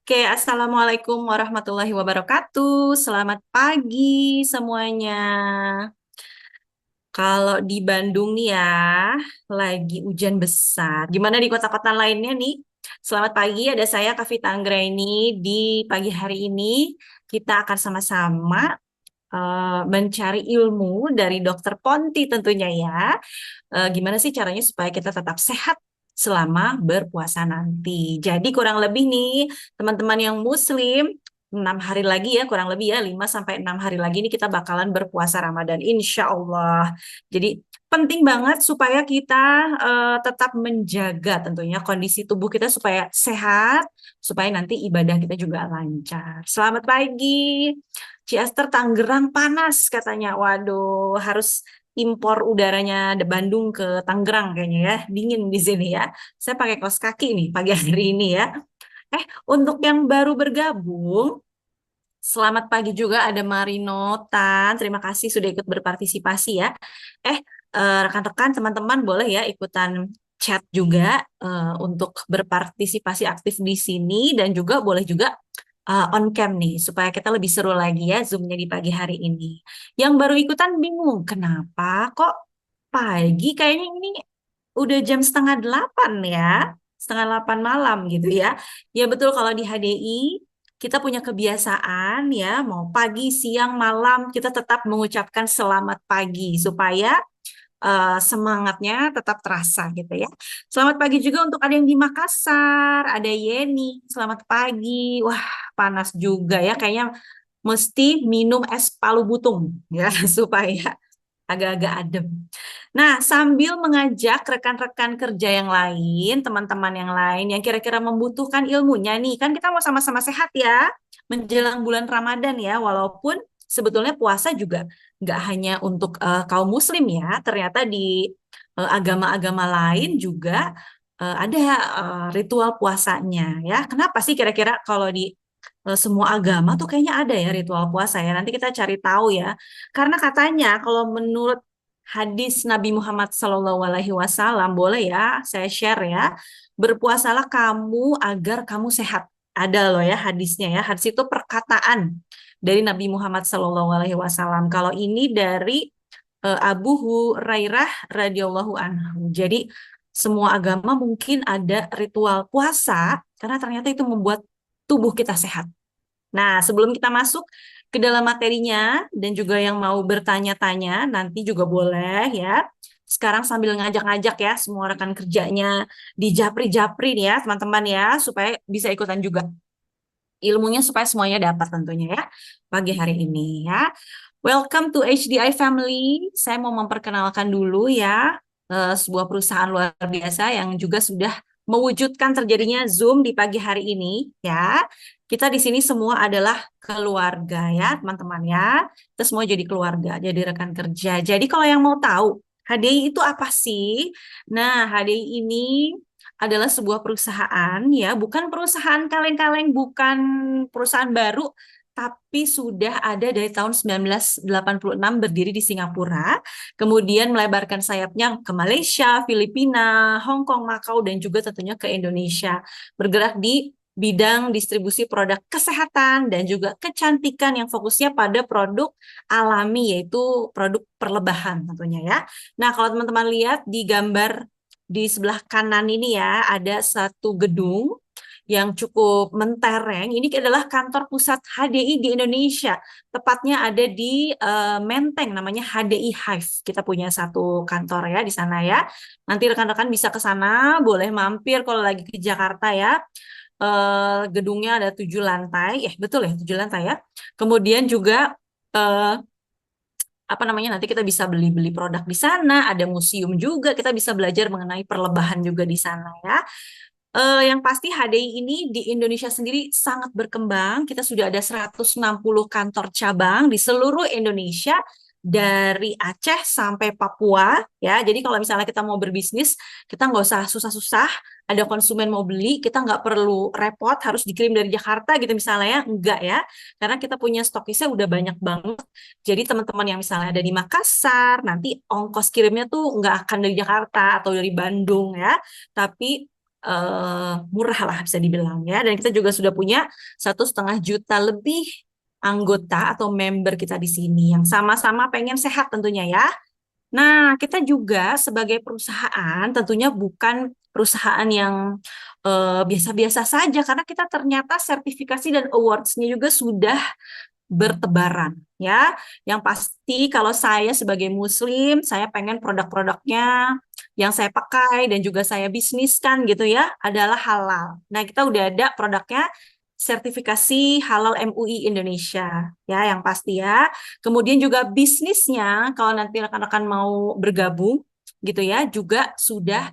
Oke, Assalamualaikum warahmatullahi wabarakatuh. Selamat pagi semuanya. Kalau di Bandung nih ya, lagi hujan besar. Gimana di kota-kota lainnya nih? Selamat pagi, ada saya Kavita Anggraini. Di pagi hari ini kita akan sama-sama mencari ilmu dari Dokter Ponti tentunya ya. Gimana sih caranya supaya kita tetap sehat selama berpuasa nanti. Jadi kurang lebih nih teman-teman yang muslim 6 hari lagi ya, kurang lebih ya 5 sampai 6 hari lagi nih kita bakalan berpuasa Ramadan insya Allah. Jadi penting banget supaya kita tetap menjaga tentunya kondisi tubuh kita supaya sehat, supaya nanti ibadah kita juga lancar. Selamat pagi. Ciaster Tangerang panas katanya. Waduh, harus impor udaranya di Bandung ke Tangerang kayaknya ya. Dingin di sini ya. Saya pakai kaos kaki nih pagi hari ini ya. Untuk yang baru bergabung, selamat pagi juga ada Marino Tan. Terima kasih sudah ikut berpartisipasi ya. Eh, rekan-rekan, teman-teman boleh ya ikutan chat juga untuk berpartisipasi aktif di sini dan juga boleh juga on cam nih supaya kita lebih seru lagi ya Zoom-nya di pagi hari ini. Yang baru ikutan bingung, kenapa kok pagi kayaknya ini udah jam setengah 8 ya, setengah 8 malam gitu ya. Ya betul kalau di HDI kita punya kebiasaan ya mau pagi, siang, malam kita tetap mengucapkan selamat pagi supaya semangatnya tetap terasa gitu ya. Selamat pagi juga untuk ada yang di Makassar, ada Yeni. Selamat pagi. Wah, panas juga ya. Kayaknya mesti minum es palu butung ya supaya agak-agak adem. Nah, sambil mengajak rekan-rekan kerja yang lain, teman-teman yang lain yang kira-kira membutuhkan ilmunya nih, kan kita mau sama-sama sehat ya menjelang bulan Ramadan ya, walaupun sebetulnya puasa juga nggak hanya untuk kaum muslim ya, ternyata di agama-agama lain juga ada ritual puasanya ya. Kenapa sih kira-kira kalau di semua agama tuh kayaknya ada ya ritual puasa ya. Nanti kita cari tahu ya. Karena katanya kalau menurut hadis Nabi Muhammad SAW, boleh ya saya share ya. Berpuasalah kamu agar kamu sehat. Ada loh ya hadisnya ya. Hadis itu perkataan dari Nabi Muhammad SAW. Kalau ini dari Abu Hurairah radhiyallahu anhu. Jadi semua agama mungkin ada ritual puasa karena ternyata itu membuat tubuh kita sehat. Nah, sebelum kita masuk ke dalam materinya dan juga yang mau bertanya-tanya, nanti juga boleh ya. Sekarang sambil ngajak-ngajak ya semua rekan kerjanya di Japri-Japri nih ya, teman-teman ya, supaya bisa ikutan juga ilmunya supaya semuanya dapat tentunya ya pagi hari ini ya. Welcome to HDI Family. Saya mau memperkenalkan dulu ya sebuah perusahaan luar biasa yang juga sudah mewujudkan terjadinya Zoom di pagi hari ini ya. Kita di sini semua adalah keluarga ya, teman-teman ya. Kita semua jadi keluarga, jadi rekan kerja. Jadi kalau yang mau tahu HDI itu apa sih? Nah, HDI ini adalah sebuah perusahaan ya, bukan perusahaan kaleng-kaleng, bukan perusahaan baru, tapi sudah ada dari tahun 1986 berdiri di Singapura, kemudian melebarkan sayapnya ke Malaysia, Filipina, Hong Kong, Makau, dan juga tentunya ke Indonesia. Bergerak di bidang distribusi produk kesehatan dan juga kecantikan yang fokusnya pada produk alami, yaitu produk perlebahan tentunya ya. Nah, kalau teman-teman lihat di gambar di sebelah kanan ini ya, ada satu gedung yang cukup mentereng. Ini adalah kantor pusat HDI di Indonesia. Tepatnya ada di Menteng, namanya HDI Hive. Kita punya satu kantor ya di sana ya. Nanti rekan-rekan bisa ke sana, boleh mampir kalau lagi ke Jakarta ya. Gedungnya ada 7 lantai, betul ya 7 lantai ya. Kemudian juga eh, apa namanya nanti kita bisa beli-beli produk di sana, ada museum juga, kita bisa belajar mengenai perlebahan juga di sana ya. Yang pasti HDI ini di Indonesia sendiri sangat berkembang. Kita sudah ada 160 kantor cabang di seluruh Indonesia dari Aceh sampai Papua ya. Jadi kalau misalnya kita mau berbisnis, kita nggak usah susah-susah. Ada konsumen mau beli, kita nggak perlu repot harus dikirim dari Jakarta gitu misalnya ya. Enggak ya, karena kita punya stokisnya udah banyak banget. Jadi teman-teman yang misalnya ada di Makassar, nanti ongkos kirimnya tuh nggak akan dari Jakarta atau dari Bandung ya, tapi murah lah bisa dibilang ya. Dan kita juga sudah punya 1,5 juta lebih anggota atau member kita di sini yang sama-sama pengen sehat tentunya ya. Nah, kita juga sebagai perusahaan tentunya bukan perusahaan yang biasa-biasa saja karena kita ternyata sertifikasi dan awards-nya juga sudah bertebaran ya. Yang pasti kalau saya sebagai muslim, saya pengen produk-produknya yang saya pakai dan juga saya bisniskan gitu ya adalah halal. Nah, kita udah ada produknya sertifikasi halal MUI Indonesia ya yang pasti ya. Kemudian juga bisnisnya kalau nanti rekan-rekan mau bergabung gitu ya juga sudah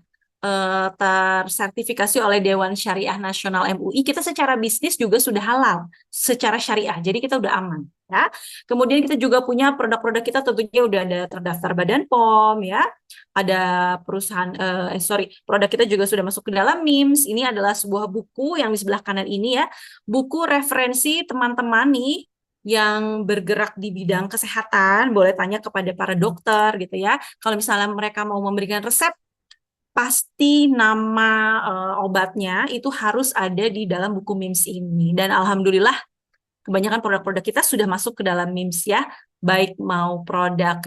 tersertifikasi oleh Dewan Syariah Nasional MUI, kita secara bisnis juga sudah halal secara syariah. Jadi kita udah aman ya. Kemudian kita juga punya produk-produk kita tentunya udah ada terdaftar Badan POM ya. Ada perusahaan produk kita juga sudah masuk ke dalam MIMS. Ini adalah sebuah buku yang di sebelah kanan ini ya. Buku referensi teman-teman nih yang bergerak di bidang kesehatan, boleh tanya kepada para dokter gitu ya. Kalau misalnya mereka mau memberikan resep, pasti nama obatnya itu harus ada di dalam buku MIMS ini. Dan alhamdulillah kebanyakan produk-produk kita sudah masuk ke dalam MIMS ya, baik mau produk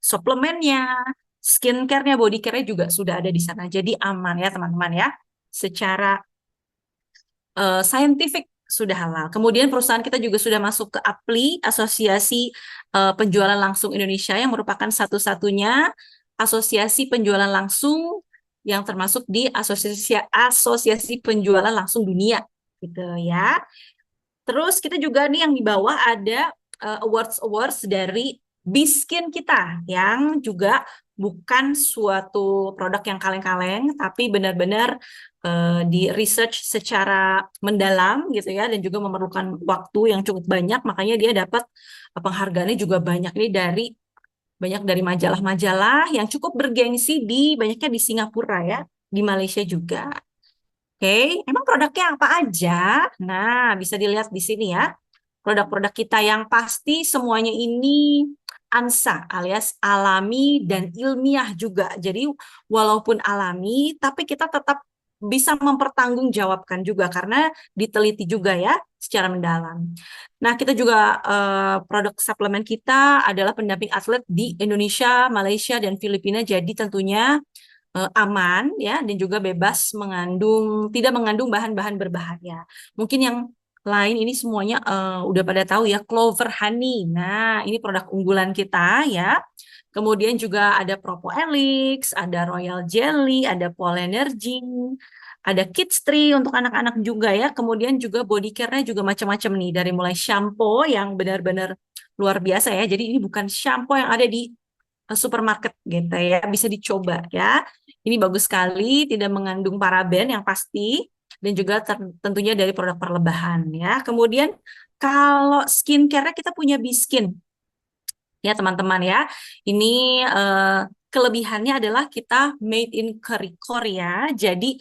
suplemennya, skincare-nya, body care-nya juga sudah ada di sana. Jadi aman ya teman-teman ya, secara scientific sudah halal. Kemudian perusahaan kita juga sudah masuk ke APLI, Asosiasi Penjualan Langsung Indonesia, yang merupakan satu-satunya asosiasi penjualan langsung yang termasuk di Asosiasi Penjualan Langsung Dunia gitu ya. Terus kita juga nih yang di bawah ada awards dari Biskin kita yang juga bukan suatu produk yang kaleng-kaleng, tapi benar-benar di research secara mendalam gitu ya, dan juga memerlukan waktu yang cukup banyak, makanya dia dapat penghargaannya juga banyak nih dari majalah-majalah yang cukup bergengsi banyaknya di Singapura ya, di Malaysia juga. Oke, emang produknya apa aja? Nah, bisa dilihat di sini ya. Produk-produk kita yang pasti semuanya ini ANSA alias alami dan ilmiah juga. Jadi walaupun alami, tapi kita tetap bisa mempertanggungjawabkan juga karena diteliti juga ya secara mendalam. Nah, kita juga produk suplemen kita adalah pendamping atlet di Indonesia, Malaysia, dan Filipina. Jadi tentunya aman ya dan juga bebas tidak mengandung bahan-bahan berbahaya. Mungkin yang lain ini semuanya udah pada tahu ya, Clover Honey. Nah, ini produk unggulan kita ya. Kemudian juga ada Propo Elix, ada Royal Jelly, ada Polenergy, ada Kids Tree untuk anak-anak juga ya. Kemudian juga body care-nya juga macam-macam nih, dari mulai shampoo yang benar-benar luar biasa ya. Jadi ini bukan shampoo yang ada di supermarket gitu ya, bisa dicoba ya. Ini bagus sekali, tidak mengandung paraben yang pasti, dan juga tentunya dari produk perlebahan ya. Kemudian kalau skincare-nya kita punya Biskin ya teman-teman ya. Ini kelebihannya adalah kita made in Korea, jadi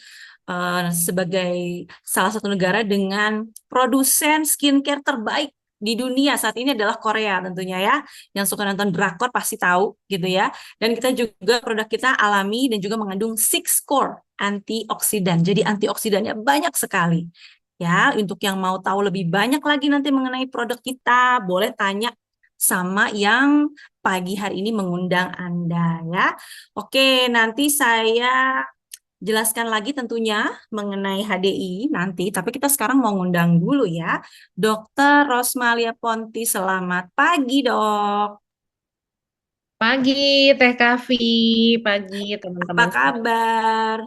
sebagai salah satu negara dengan produsen skincare terbaik di dunia saat ini adalah Korea tentunya ya. Yang suka nonton drakor pasti tahu gitu ya. Dan kita juga produk kita alami dan juga mengandung six core antioksidan. Jadi antioksidannya banyak sekali. Ya, untuk yang mau tahu lebih banyak lagi nanti mengenai produk kita, boleh tanya sama yang pagi hari ini mengundang Anda ya. Oke, nanti saya jelaskan lagi tentunya mengenai HDI nanti, tapi kita sekarang mau ngundang dulu ya. Dokter Rosmalia Ponti, selamat pagi, Dok. Pagi, Teh Kavi. Pagi, Apa teman-teman. kabar?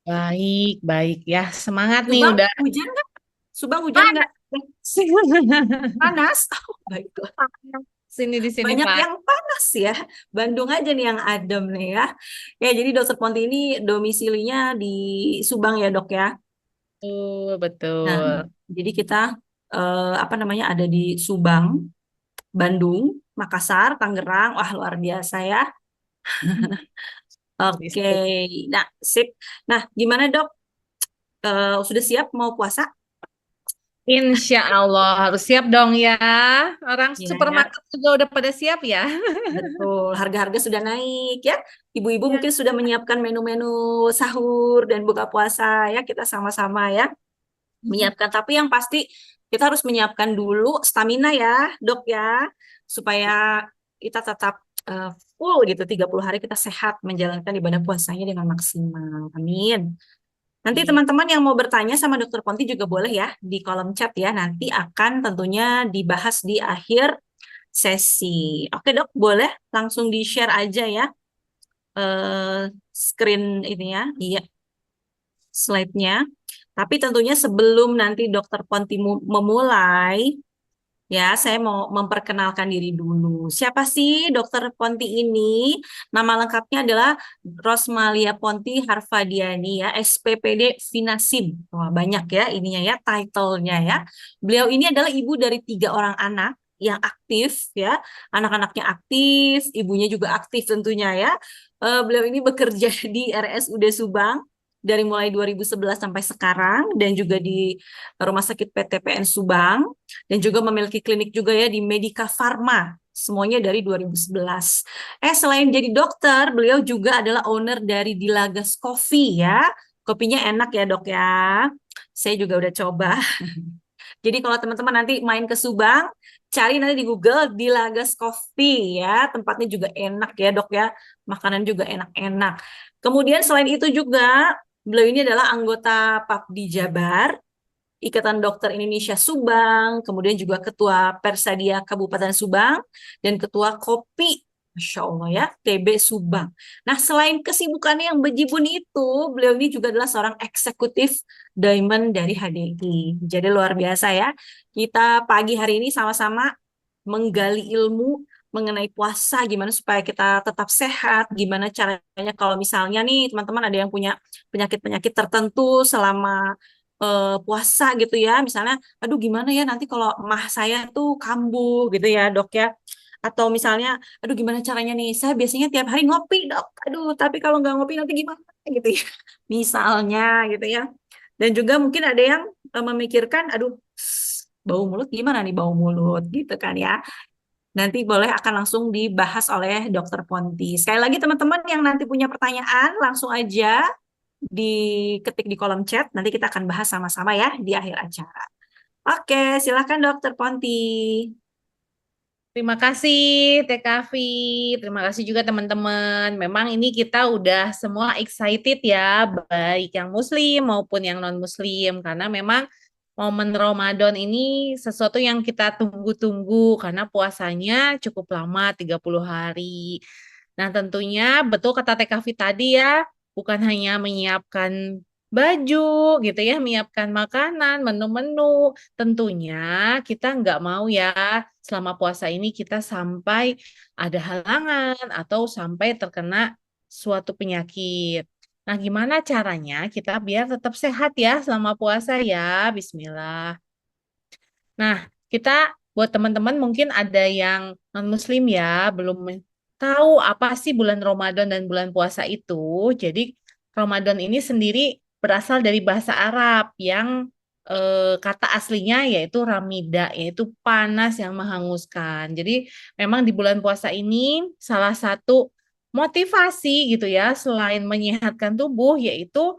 Baik, baik. Ya, semangat nih Subang udah. hujan nggak? Subang hujan nggak? Panas. Panas? Oh, baiklah. Sini Banyak Pak. yang panas ya. Bandung aja nih yang adem nih ya. Ya, jadi Dokter Ponti ini domisilinya di Subang ya, Dok ya. Betul, Nah, betul. jadi kita apa namanya ada di Subang, Bandung, Makassar, Tangerang. Wah, luar biasa ya. Oke, Di- nah sip. Nah, gimana Dok? Sudah siap mau puasa? Insya Allah harus siap dong ya. Orang Ya, supermarket juga udah pada siap ya. betul. Harga-harga sudah naik ya. Ibu-ibu Ya. mungkin sudah menyiapkan menu-menu sahur dan buka puasa ya. Kita sama-sama ya menyiapkan. Tapi yang pasti kita harus menyiapkan dulu stamina ya, Dok ya, supaya kita tetap eh, full gitu 30 hari kita sehat menjalankan ibadah puasanya dengan maksimal. Amin. Nanti Amin. teman-teman yang mau bertanya sama Dokter Ponti juga boleh ya di kolom chat ya. Nanti akan tentunya dibahas di akhir sesi. Oke, Dok, boleh langsung di-share aja ya screen ini ya. Iya, slide-nya. Tapi tentunya sebelum nanti Dokter Ponti memulai, ya, saya mau memperkenalkan diri dulu. Siapa sih Dokter Ponti ini? Nama lengkapnya adalah Rosmalia Ponti Harvadiani ya, SPPD Finasim. Wah, banyak ya ininya ya, title-nya ya. Beliau ini adalah ibu dari 3 orang anak yang aktif ya. Anak-anaknya aktif, ibunya juga aktif tentunya ya. Beliau ini bekerja di RSUD Subang dari mulai 2011 sampai sekarang dan juga di Rumah Sakit PTPN Subang dan juga memiliki klinik juga ya di Medica Farma. Semuanya dari 2011. Selain jadi dokter, beliau juga adalah owner dari Dilagas Coffee ya. Kopinya enak ya, Dok ya. Saya juga udah coba. Jadi kalau teman-teman nanti main ke Subang, cari nanti di Google Dilagas Coffee ya. Tempatnya juga enak ya, Dok ya. Makanan juga enak-enak. Kemudian selain itu juga beliau ini adalah anggota PAPDI Jabar, Ikatan Dokter Indonesia Subang, kemudian juga Ketua Persadia Kabupaten Subang, dan Ketua Kopi, Masya Allah ya, TB Subang. Nah, selain kesibukannya yang bejibun itu, beliau ini juga adalah seorang eksekutif Diamond dari HDI. Jadi luar biasa ya. Kita pagi hari ini sama-sama menggali ilmu mengenai puasa, gimana supaya kita tetap sehat, gimana caranya kalau misalnya nih teman-teman ada yang punya penyakit-penyakit tertentu selama puasa gitu ya, misalnya, aduh gimana ya nanti kalau mah saya tuh kambuh gitu ya dok ya, atau misalnya, aduh gimana caranya nih, saya biasanya tiap hari ngopi dok, aduh tapi kalau nggak ngopi nanti gimana gitu ya, misalnya gitu ya, dan juga mungkin ada yang memikirkan, aduh bau mulut gimana nih bau mulut gitu kan ya. Nanti boleh akan langsung dibahas oleh Dokter Ponti. Sekali lagi teman-teman yang nanti punya pertanyaan langsung aja diketik di kolom chat. Nanti kita akan bahas sama-sama ya di akhir acara. Oke, silakan Dokter Ponti. Terima kasih Teh Kavi, terima kasih juga teman-teman. Memang ini kita udah semua excited ya, baik yang muslim maupun yang non-muslim. Karena memang momen Ramadan ini sesuatu yang kita tunggu-tunggu karena puasanya cukup lama, 30 hari. Nah tentunya betul kata Teh Kavi tadi ya, bukan hanya menyiapkan baju gitu ya, menyiapkan makanan, menu-menu. Tentunya kita nggak mau ya selama puasa ini kita sampai ada halangan atau sampai terkena suatu penyakit. Nah, gimana caranya kita biar tetap sehat ya selama puasa ya? Bismillah. Nah, kita buat teman-teman mungkin ada yang non-muslim ya, belum tahu apa sih bulan Ramadan dan bulan puasa itu. Jadi, Ramadan ini sendiri berasal dari bahasa Arab yang kata aslinya yaitu ramida, yaitu panas yang menghanguskan. Jadi, memang di bulan puasa ini salah satu motivasi gitu ya, selain menyehatkan tubuh yaitu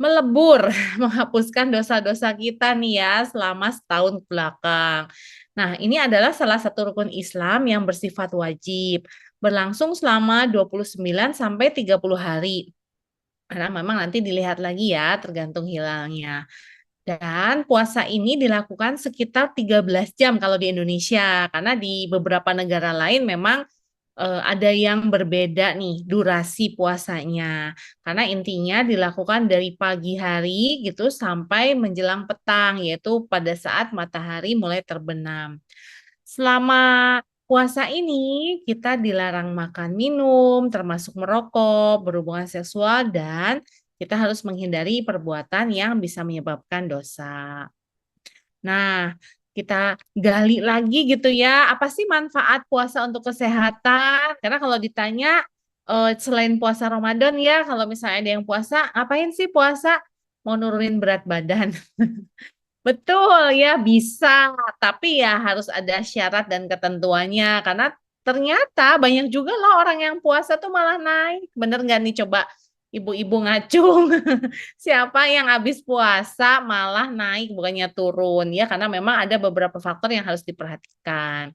melebur, menghapuskan dosa-dosa kita nih ya selama setahun belakang. Nah, ini adalah salah satu rukun Islam yang bersifat wajib, berlangsung selama 29 sampai 30 hari. Karena memang nanti dilihat lagi ya, tergantung hilalnya. Dan puasa ini dilakukan sekitar 13 jam kalau di Indonesia, karena di beberapa negara lain memang ada yang berbeda nih durasi puasanya. Karena intinya dilakukan dari pagi hari gitu sampai menjelang petang, yaitu pada saat matahari mulai terbenam. Selama puasa ini kita dilarang makan minum, termasuk merokok, berhubungan seksual, dan kita harus menghindari perbuatan yang bisa menyebabkan dosa. Nah, kita gali lagi gitu ya, apa sih manfaat puasa untuk kesehatan? Karena kalau ditanya selain puasa Ramadan ya, kalau misalnya ada yang puasa, ngapain sih puasa? Mau nurunin berat badan. Betul ya bisa, tapi ya harus ada syarat dan ketentuannya karena ternyata banyak juga loh orang yang puasa tuh malah naik. Bener nggak nih coba ibu-ibu ngacung? Siapa yang habis puasa malah naik bukannya turun ya karena memang ada beberapa faktor yang harus diperhatikan.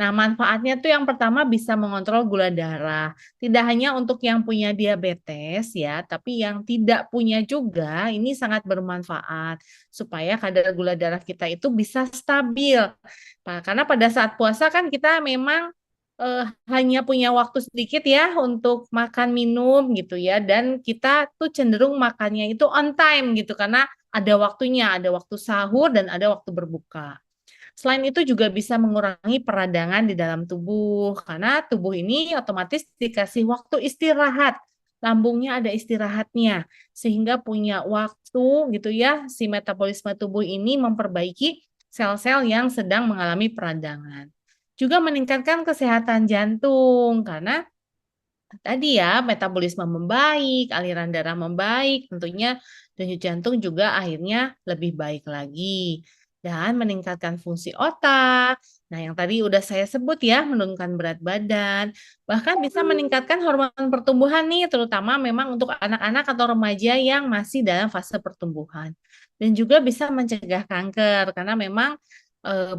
Nah, manfaatnya tuh yang pertama bisa mengontrol gula darah. Tidak hanya untuk yang punya diabetes ya, tapi yang tidak punya juga ini sangat bermanfaat supaya kadar gula darah kita itu bisa stabil. Karena pada saat puasa kan kita memang hanya punya waktu sedikit ya untuk makan minum gitu ya, dan kita tuh cenderung makannya itu on time gitu karena ada waktunya, ada waktu sahur dan ada waktu berbuka. Selain itu juga bisa mengurangi peradangan di dalam tubuh, karena tubuh ini otomatis dikasih waktu istirahat. Lambungnya ada istirahatnya, sehingga punya waktu gitu ya, si metabolisme tubuh ini memperbaiki sel-sel yang sedang mengalami peradangan. Juga meningkatkan kesehatan jantung, karena tadi ya metabolisme membaik, aliran darah membaik, tentunya denyut jantung juga akhirnya lebih baik lagi. Dan meningkatkan fungsi otak. Nah, yang tadi udah saya sebut ya, menurunkan berat badan, bahkan bisa meningkatkan hormon pertumbuhan nih, terutama memang untuk anak-anak atau remaja yang masih dalam fase pertumbuhan. Dan juga bisa mencegah kanker karena memang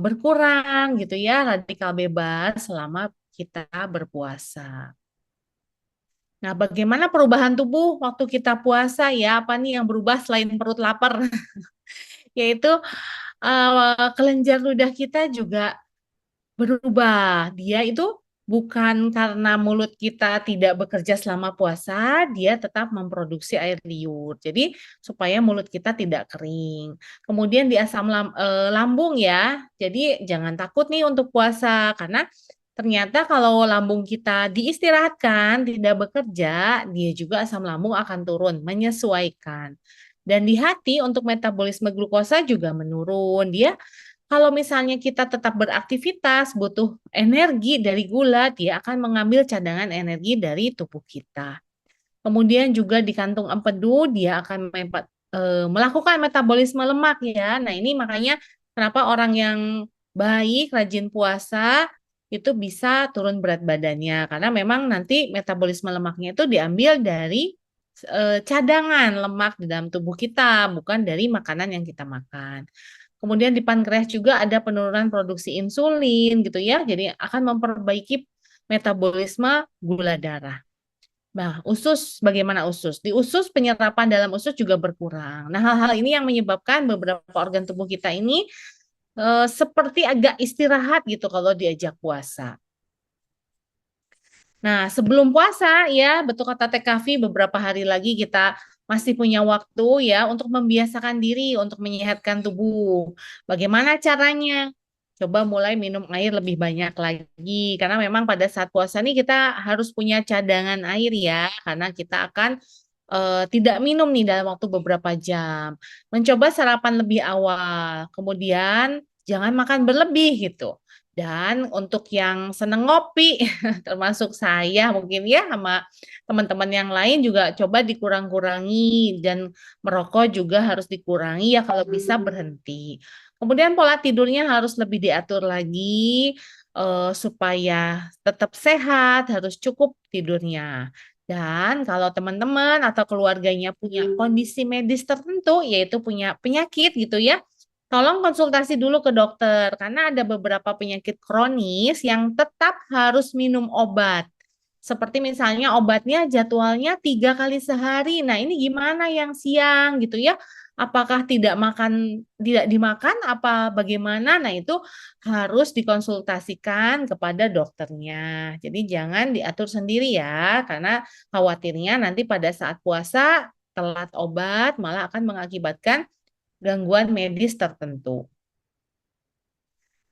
berkurang gitu ya radikal bebas selama kita berpuasa. Nah, bagaimana perubahan tubuh waktu kita puasa ya? Apa nih yang berubah selain perut lapar? Yaitu kelenjar ludah kita juga berubah. Dia itu bukan karena mulut kita tidak bekerja selama puasa, dia tetap memproduksi air liur. Jadi supaya mulut kita tidak kering. Kemudian di asam lambung ya. Jadi jangan takut nih untuk puasa karena ternyata kalau lambung kita diistirahatkan, tidak bekerja, dia juga asam lambung akan turun, menyesuaikan. Dan di hati untuk metabolisme glukosa juga menurun. Dia kalau misalnya kita tetap beraktivitas, butuh energi dari gula, dia akan mengambil cadangan energi dari tubuh kita. Kemudian juga di kantung empedu, dia akan melakukan metabolisme lemak ya. Nah ini makanya kenapa orang yang baik, rajin puasa, itu bisa turun berat badannya. Karena memang nanti metabolisme lemaknya itu diambil dari cadangan lemak di dalam tubuh kita, bukan dari makanan yang kita makan. Kemudian di pankreas juga ada penurunan produksi insulin gitu ya. Jadi akan memperbaiki metabolisme gula darah. Nah, usus bagaimana usus? Di usus penyerapan dalam usus juga berkurang. Nah, hal-hal ini yang menyebabkan beberapa organ tubuh kita ini seperti agak istirahat gitu kalau diajak puasa. Nah, sebelum puasa ya, betul kata TKV, beberapa hari lagi kita masih punya waktu ya untuk membiasakan diri untuk menyehatkan tubuh. Bagaimana caranya? Coba mulai minum air lebih banyak lagi karena memang pada saat puasa nih kita harus punya cadangan air ya karena kita akan tidak minum nih dalam waktu beberapa jam. Mencoba sarapan lebih awal, kemudian jangan makan berlebih gitu. Dan untuk yang seneng ngopi, termasuk saya mungkin ya sama teman-teman yang lain juga coba dikurang-kurangi dan merokok juga harus dikurangi ya kalau bisa berhenti. Kemudian pola tidurnya harus lebih diatur lagi supaya tetap sehat, harus cukup tidurnya. Dan kalau teman-teman atau keluarganya punya kondisi medis tertentu, yaitu punya penyakit gitu ya, tolong konsultasi dulu ke dokter karena ada beberapa penyakit kronis yang tetap harus minum obat. Seperti misalnya obatnya jadwalnya 3 kali sehari. Nah ini gimana yang siang gitu ya? Apakah tidak dimakan, apa bagaimana? Nah itu harus dikonsultasikan kepada dokternya. Jadi jangan diatur sendiri ya, karena khawatirnya nanti pada saat puasa telat obat malah akan mengakibatkan gangguan medis tertentu.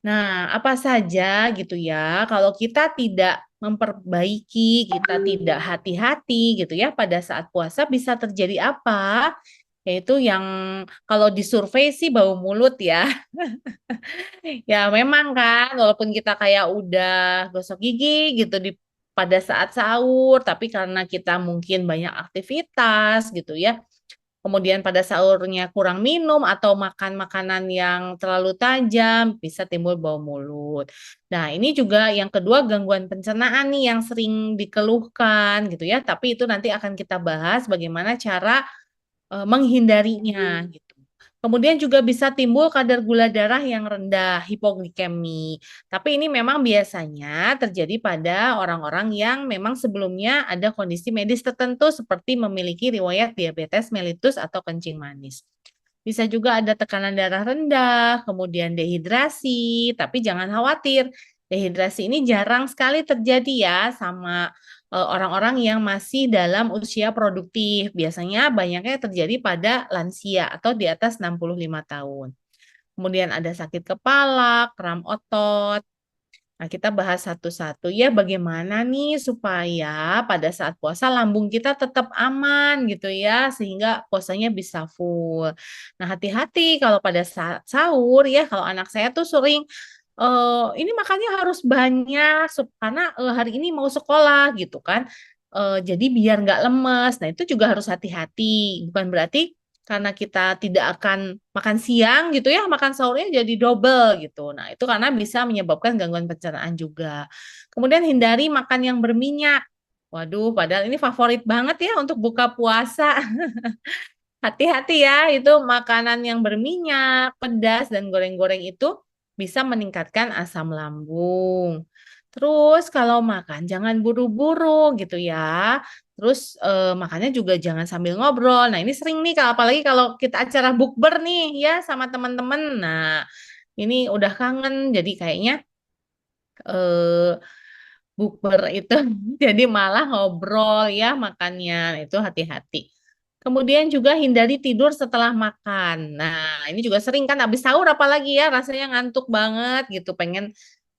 Nah, apa saja gitu ya, kalau kita tidak memperbaiki, kita tidak hati-hati gitu ya, pada saat puasa bisa terjadi apa? Yaitu yang kalau disurvei sih bau mulut ya. Ya memang kan, walaupun kita kayak udah gosok gigi gitu pada saat sahur, tapi karena kita mungkin banyak aktivitas gitu ya, kemudian pada sahurnya kurang minum atau makan makanan yang terlalu tajam, bisa timbul bau mulut. Nah, ini juga yang kedua gangguan pencernaan nih yang sering dikeluhkan gitu ya, tapi itu nanti akan kita bahas bagaimana cara menghindarinya gitu. Kemudian juga bisa timbul kadar gula darah yang rendah, hipoglikemi. Tapi ini memang biasanya terjadi pada orang-orang yang memang sebelumnya ada kondisi medis tertentu seperti memiliki riwayat diabetes mellitus atau kencing manis. Bisa juga ada tekanan darah rendah, kemudian dehidrasi, tapi jangan khawatir. Dehidrasi ini jarang sekali terjadi ya sama orang-orang yang masih dalam usia produktif. Biasanya banyaknya terjadi pada lansia atau di atas 65 tahun. Kemudian ada sakit kepala, kram otot. Nah, kita bahas satu-satu ya bagaimana nih supaya pada saat puasa lambung kita tetap aman gitu ya sehingga puasanya bisa full. Nah, hati-hati kalau pada saat sahur ya kalau anak saya tuh sering ini makannya harus banyak karena hari ini mau sekolah gitu kan. Jadi biar nggak lemes. Nah, itu juga harus hati-hati. Bukan berarti karena kita tidak akan makan siang gitu ya, makan sahurnya jadi double gitu. Nah, itu karena bisa menyebabkan gangguan pencernaan juga. Kemudian hindari makan yang berminyak. Waduh, padahal ini favorit banget ya untuk buka puasa. Hati-hati ya, itu makanan yang berminyak, pedas, dan goreng-goreng itu bisa meningkatkan asam lambung. Terus kalau makan jangan buru-buru gitu ya. Terus makannya juga jangan sambil ngobrol. Nah ini sering nih, apalagi kalau kita acara bukber nih ya sama teman-teman. Nah ini udah kangen, jadi kayaknya eh, bukber itu jadi malah ngobrol ya makannya. Itu hati-hati. Kemudian juga hindari tidur setelah makan. Nah, ini juga sering kan habis sahur apalagi ya rasanya ngantuk banget gitu, pengen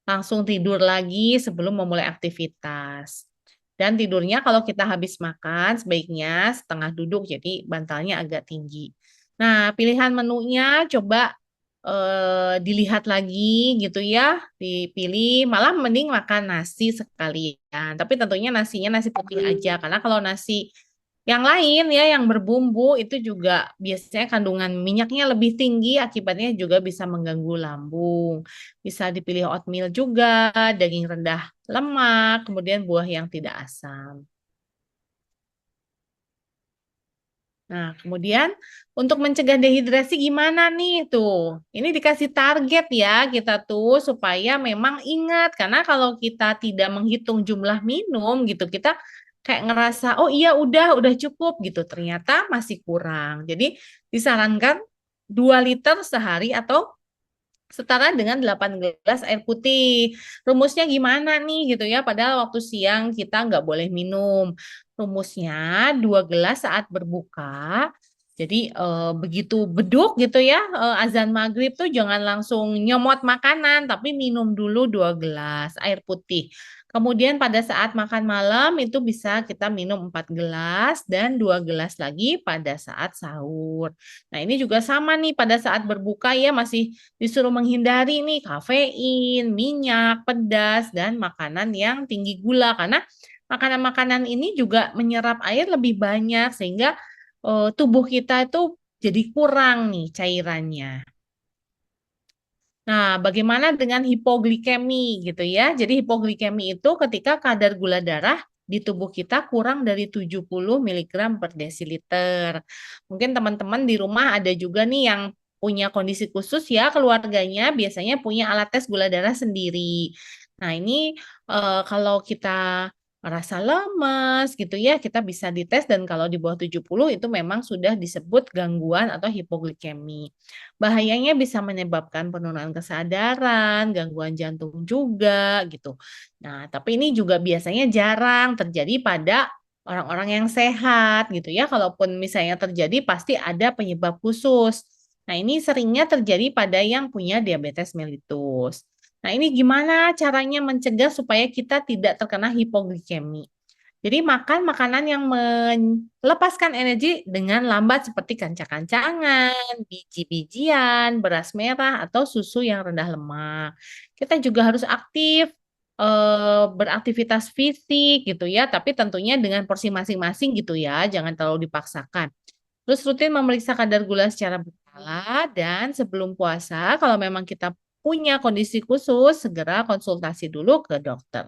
langsung tidur lagi sebelum memulai aktivitas. Dan tidurnya kalau kita habis makan sebaiknya setengah duduk jadi bantalnya agak tinggi. Nah, pilihan menunya coba dilihat lagi gitu ya, dipilih malah mending makan nasi sekalian. Tapi tentunya nasinya nasi putih aja karena kalau nasi yang lain ya yang berbumbu itu juga biasanya kandungan minyaknya lebih tinggi, akibatnya juga bisa mengganggu lambung. Bisa dipilih oatmeal juga, daging rendah lemak, kemudian buah yang tidak asam. Nah, kemudian untuk mencegah dehidrasi gimana nih tuh? Ini dikasih target ya kita tuh supaya memang ingat karena kalau kita tidak menghitung jumlah minum gitu, kita kayak ngerasa oh iya udah cukup gitu. Ternyata masih kurang. Jadi disarankan 2 liter sehari atau setara dengan 8 gelas air putih. Rumusnya gimana nih gitu ya, padahal waktu siang kita nggak boleh minum. Rumusnya 2 gelas saat berbuka. Jadi begitu beduk gitu ya, azan maghrib tuh jangan langsung nyomot makanan, tapi minum dulu 2 gelas air putih. Kemudian pada saat makan malam itu bisa kita minum 4 gelas dan 2 gelas lagi pada saat sahur. Nah ini juga sama nih pada saat berbuka ya masih disuruh menghindari nih kafein, minyak, pedas, dan makanan yang tinggi gula karena makanan-makanan ini juga menyerap air lebih banyak sehingga tubuh kita itu jadi kurang nih cairannya. Nah, bagaimana dengan hipoglikemi gitu ya? Jadi hipoglikemi itu ketika kadar gula darah di tubuh kita kurang dari 70 miligram per desiliter. Mungkin teman-teman di rumah ada juga nih yang punya kondisi khusus ya, keluarganya biasanya punya alat tes gula darah sendiri. Nah, ini kalau kita merasa lemes gitu ya, kita bisa dites dan kalau di bawah 70 itu memang sudah disebut gangguan atau hipoglikemi. Bahayanya bisa menyebabkan penurunan kesadaran, gangguan jantung juga gitu. Nah, tapi ini juga biasanya jarang terjadi pada orang-orang yang sehat gitu ya. Kalaupun misalnya terjadi pasti ada penyebab khusus. Nah, ini seringnya terjadi pada yang punya diabetes mellitus. Nah, ini gimana caranya mencegah supaya kita tidak terkena hipoglikemi? Jadi makan makanan yang melepaskan energi dengan lambat seperti kancang-kancangan, biji-bijian, beras merah, atau susu yang rendah lemak. Kita juga harus aktif beraktivitas fisik gitu ya, tapi tentunya dengan porsi masing-masing gitu ya, jangan terlalu dipaksakan. Terus rutin memeriksa kadar gula secara berkala dan sebelum puasa, kalau memang kita punya kondisi khusus, segera konsultasi dulu ke dokter.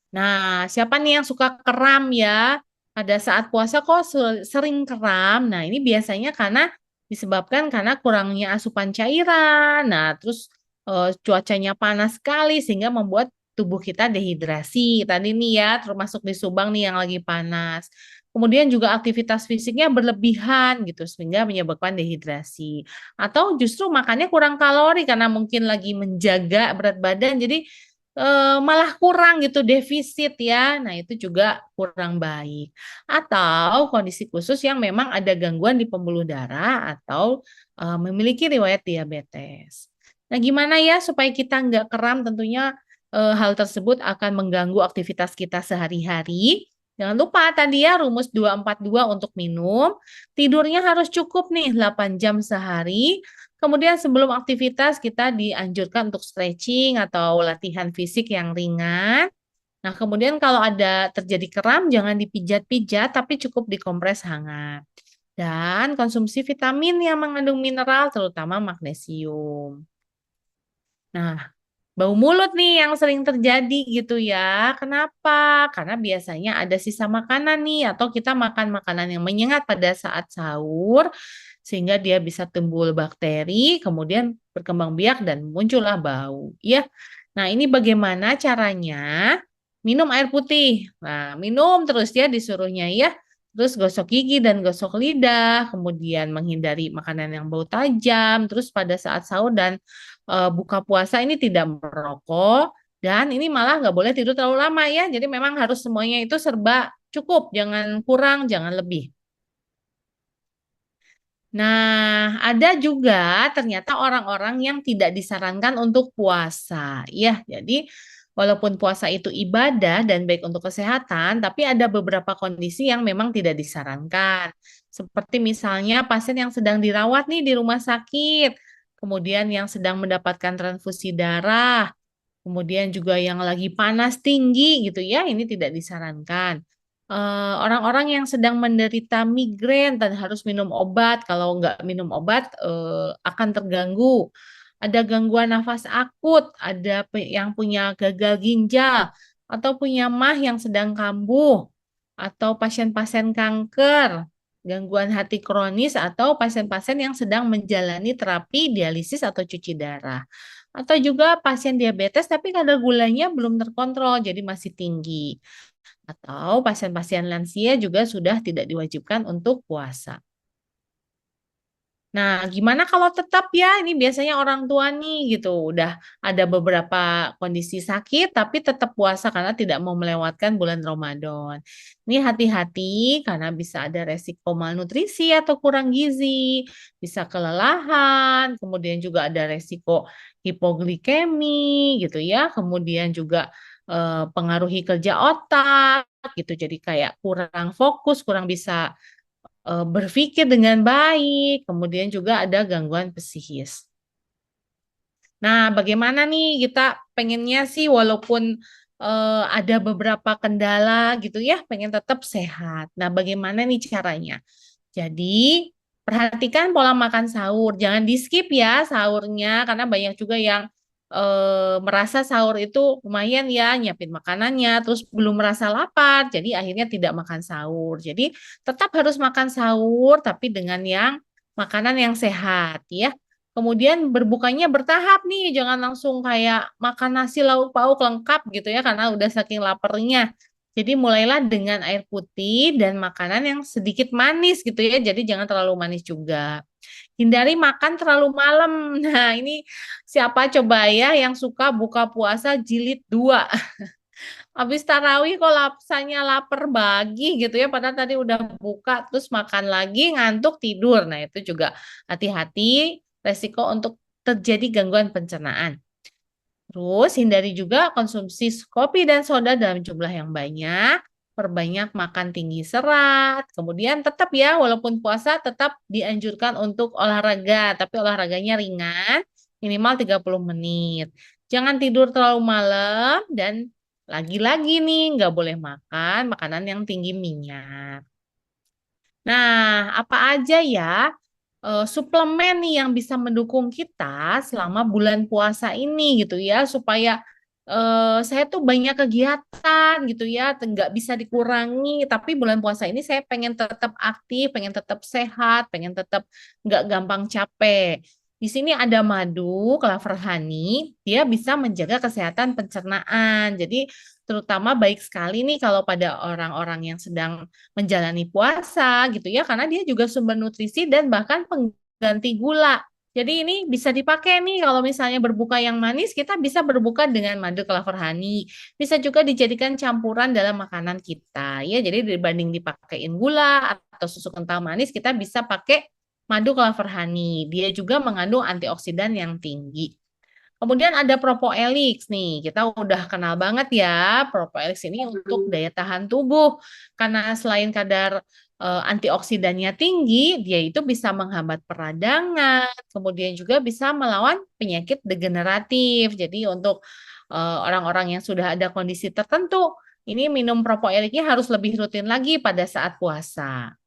Nah, siapa nih yang suka kram ya? Pada saat puasa kok sering kram. Nah, ini biasanya karena disebabkan karena kurangnya asupan cairan. Nah, terus cuacanya panas sekali sehingga membuat tubuh kita dehidrasi. Tadi nih ya, termasuk di Subang nih yang lagi panas. Kemudian juga aktivitas fisiknya berlebihan gitu sehingga menyebabkan dehidrasi. Atau justru makannya kurang kalori karena mungkin lagi menjaga berat badan. Jadi malah kurang gitu, defisit ya. Nah, itu juga kurang baik. Atau kondisi khusus yang memang ada gangguan di pembuluh darah atau memiliki riwayat diabetes. Nah, gimana ya supaya kita nggak kram? Tentunya hal tersebut akan mengganggu aktivitas kita sehari-hari. Jangan lupa tadi ya rumus 242 untuk minum. Tidurnya harus cukup nih 8 jam sehari. Kemudian sebelum aktivitas kita dianjurkan untuk stretching atau latihan fisik yang ringan. Nah, kemudian kalau ada terjadi kram jangan dipijat-pijat tapi cukup dikompres hangat. Dan konsumsi vitamin yang mengandung mineral terutama magnesium. Nah, bau mulut nih yang sering terjadi gitu ya. Kenapa? Karena biasanya ada sisa makanan nih atau kita makan makanan yang menyengat pada saat sahur sehingga dia bisa timbul bakteri, kemudian berkembang biak dan muncullah bau. Ya. Nah, ini bagaimana caranya? Minum air putih. Nah, minum terus ya disuruhnya ya. Terus gosok gigi dan gosok lidah, kemudian menghindari makanan yang bau tajam, terus pada saat sahur dan buka puasa ini tidak merokok dan ini malah nggak boleh tidur terlalu lama ya. Jadi memang harus semuanya itu serba cukup, jangan kurang, jangan lebih. Nah, ada juga ternyata orang-orang yang tidak disarankan untuk puasa. Ya, jadi walaupun puasa itu ibadah dan baik untuk kesehatan, tapi ada beberapa kondisi yang memang tidak disarankan. Seperti misalnya pasien yang sedang dirawat nih di rumah sakit, kemudian yang sedang mendapatkan transfusi darah, kemudian juga yang lagi panas tinggi gitu ya, ini tidak disarankan. Orang-orang yang sedang menderita migrain dan harus minum obat, kalau nggak minum obat akan terganggu. Ada gangguan nafas akut, ada yang punya gagal ginjal, atau punya MAH yang sedang kambuh, atau pasien-pasien kanker, gangguan hati kronis, atau pasien-pasien yang sedang menjalani terapi dialisis atau cuci darah. Atau juga pasien diabetes tapi kadar gulanya belum terkontrol, jadi masih tinggi. Atau pasien-pasien lansia juga sudah tidak diwajibkan untuk puasa. Nah, gimana kalau tetap ya, ini biasanya orang tua nih gitu, udah ada beberapa kondisi sakit tapi tetap puasa karena tidak mau melewatkan bulan Ramadan. Ini hati-hati karena bisa ada resiko malnutrisi atau kurang gizi, bisa kelelahan, kemudian juga ada resiko hipoglikemi gitu ya, kemudian juga pengaruhi kerja otak gitu, jadi kayak kurang fokus, kurang bisa berpikir dengan baik, kemudian juga ada gangguan psikis. Nah, bagaimana nih kita pengennya sih walaupun ada beberapa kendala gitu ya, pengen tetap sehat. Nah, bagaimana nih caranya? Jadi, perhatikan pola makan sahur. Jangan di-skip ya sahurnya, karena banyak juga yang merasa sahur itu lumayan ya, nyiapin makanannya, terus belum merasa lapar, jadi akhirnya tidak makan sahur. Jadi, tetap harus makan sahur, tapi dengan yang makanan yang sehat ya. Kemudian berbukanya bertahap nih, jangan langsung kayak makan nasi lauk pauk lengkap gitu ya, karena udah saking laparnya. Jadi mulailah dengan air putih dan makanan yang sedikit manis gitu ya. Jadi jangan terlalu manis juga. Hindari makan terlalu malam. Nah, ini siapa coba ya yang suka buka puasa jilid 2. Habis tarawih kok lapsanya lapar bagi gitu ya. Padahal tadi udah buka terus makan lagi ngantuk tidur. Nah, itu juga hati-hati resiko untuk terjadi gangguan pencernaan. Terus hindari juga konsumsi kopi dan soda dalam jumlah yang banyak, perbanyak makan tinggi serat. Kemudian tetap ya, walaupun puasa tetap dianjurkan untuk olahraga, tapi olahraganya ringan, minimal 30 menit. Jangan tidur terlalu malam dan lagi-lagi nih nggak boleh makan makanan yang tinggi minyak. Nah, apa aja ya suplemen nih yang bisa mendukung kita selama bulan puasa ini gitu ya, supaya saya tuh banyak kegiatan gitu ya, nggak bisa dikurangi, tapi bulan puasa ini saya pengen tetap aktif, pengen tetap sehat, pengen tetap nggak gampang capek. Di sini ada madu, klaver honey, dia bisa menjaga kesehatan pencernaan. Jadi terutama baik sekali nih kalau pada orang-orang yang sedang menjalani puasa gitu ya, karena dia juga sumber nutrisi dan bahkan pengganti gula. Jadi ini bisa dipakai nih kalau misalnya berbuka yang manis, kita bisa berbuka dengan madu klaver honey. Bisa juga dijadikan campuran dalam makanan kita ya. Jadi dibanding dipakein gula atau susu kental manis, kita bisa pakai madu klaver honey. Dia juga mengandung antioksidan yang tinggi. Kemudian ada Propoelix nih, kita udah kenal banget ya Propoelix ini untuk daya tahan tubuh. Karena selain kadar antioksidannya tinggi, dia itu bisa menghambat peradangan, kemudian juga bisa melawan penyakit degeneratif. Jadi untuk orang-orang yang sudah ada kondisi tertentu, ini minum Propoelixnya harus lebih rutin lagi pada saat puasa.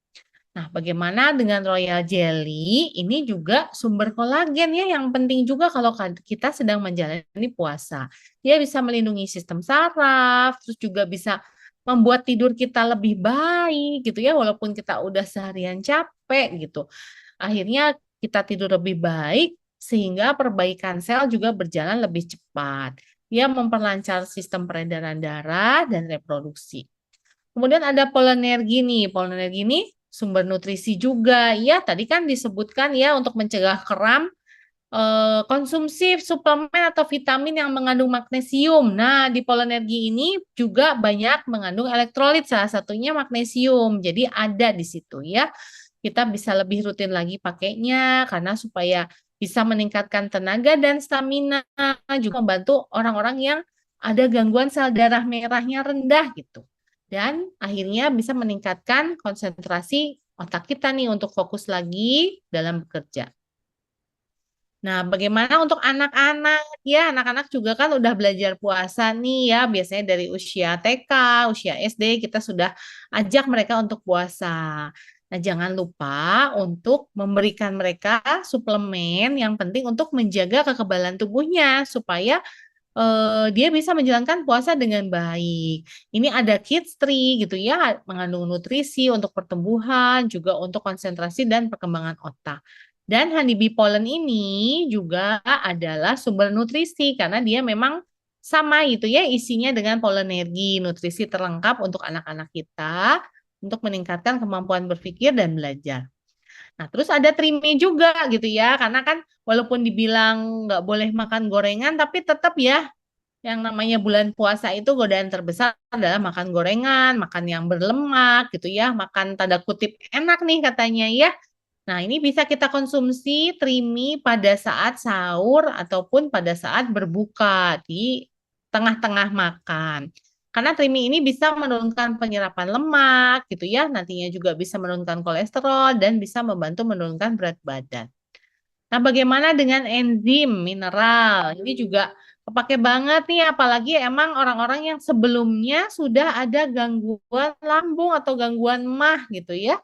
Nah, bagaimana dengan royal jelly? Ini juga sumber kolagen ya yang penting juga kalau kita sedang menjalani puasa. Dia bisa melindungi sistem saraf, terus juga bisa membuat tidur kita lebih baik gitu ya, walaupun kita udah seharian capek gitu. Akhirnya kita tidur lebih baik sehingga perbaikan sel juga berjalan lebih cepat. Dia memperlancar sistem peredaran darah dan reproduksi. Kemudian ada polenergi nih. Polenergi ini sumber nutrisi juga. Ya, tadi kan disebutkan ya untuk mencegah kram, konsumsi suplemen atau vitamin yang mengandung magnesium. Nah, di polenergi ini juga banyak mengandung elektrolit, salah satunya magnesium. Jadi ada di situ ya. Kita bisa lebih rutin lagi pakainya karena supaya bisa meningkatkan tenaga dan stamina, juga membantu orang-orang yang ada gangguan sel darah merahnya rendah gitu. Dan akhirnya bisa meningkatkan konsentrasi otak kita nih untuk fokus lagi dalam bekerja. Nah, bagaimana untuk anak-anak? Ya, anak-anak juga kan udah belajar puasa nih ya, biasanya dari usia TK, usia SD, kita sudah ajak mereka untuk puasa. Nah, jangan lupa untuk memberikan mereka suplemen yang penting untuk menjaga kekebalan tubuhnya, supaya dia bisa menjalankan puasa dengan baik. Ini ada Kids Tree gitu ya, mengandung nutrisi untuk pertumbuhan, juga untuk konsentrasi dan perkembangan otak. Dan honeybee pollen ini juga adalah sumber nutrisi karena dia memang sama gitu ya isinya dengan polenergi, nutrisi terlengkap untuk anak-anak kita untuk meningkatkan kemampuan berpikir dan belajar. Nah, terus ada trime juga gitu ya, karena kan walaupun dibilang nggak boleh makan gorengan, tapi tetap ya yang namanya bulan puasa itu godaan terbesar adalah makan gorengan, makan yang berlemak gitu ya, makan tanda kutip enak nih katanya ya. Nah, ini bisa kita konsumsi trimi pada saat sahur ataupun pada saat berbuka di tengah-tengah makan. Karena trimi ini bisa menurunkan penyerapan lemak gitu ya, nantinya juga bisa menurunkan kolesterol dan bisa membantu menurunkan berat badan. Nah, bagaimana dengan enzim mineral? Ini juga kepake banget nih, apalagi emang orang-orang yang sebelumnya sudah ada gangguan lambung atau gangguan MAH gitu ya.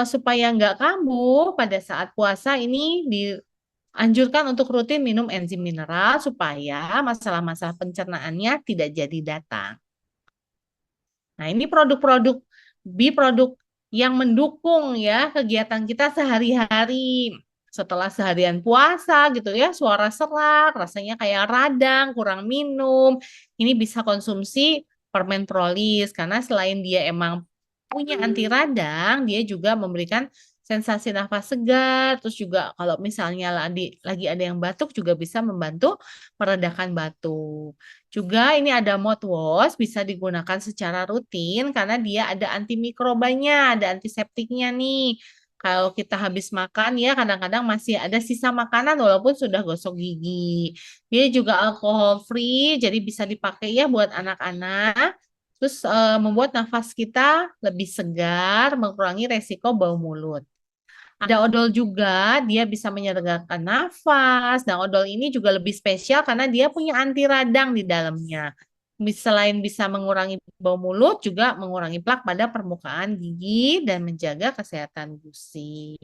Supaya nggak kambuh pada saat puasa ini dianjurkan untuk rutin minum enzim mineral supaya masalah-masalah pencernaannya tidak jadi datang. Nah, ini produk yang mendukung ya kegiatan kita sehari-hari. Setelah seharian puasa gitu ya, suara serak, rasanya kayak radang, kurang minum. Ini bisa konsumsi permen prolis karena selain dia emang punya anti radang, dia juga memberikan sensasi nafas segar, terus juga kalau misalnya lagi ada yang batuk juga bisa membantu meredakan batuk. Juga ini ada mouthwash bisa digunakan secara rutin karena dia ada antimikrobanya, ada antiseptiknya nih. Kalau kita habis makan ya kadang-kadang masih ada sisa makanan walaupun sudah gosok gigi. Dia juga alkohol free jadi bisa dipakai ya buat anak-anak. Terus membuat nafas kita lebih segar, mengurangi resiko bau mulut. Ada odol juga, dia bisa menyergakan nafas. Nah, odol ini juga lebih spesial karena dia punya anti radang di dalamnya. Selain bisa mengurangi bau mulut, juga mengurangi plak pada permukaan gigi dan menjaga kesehatan gusi.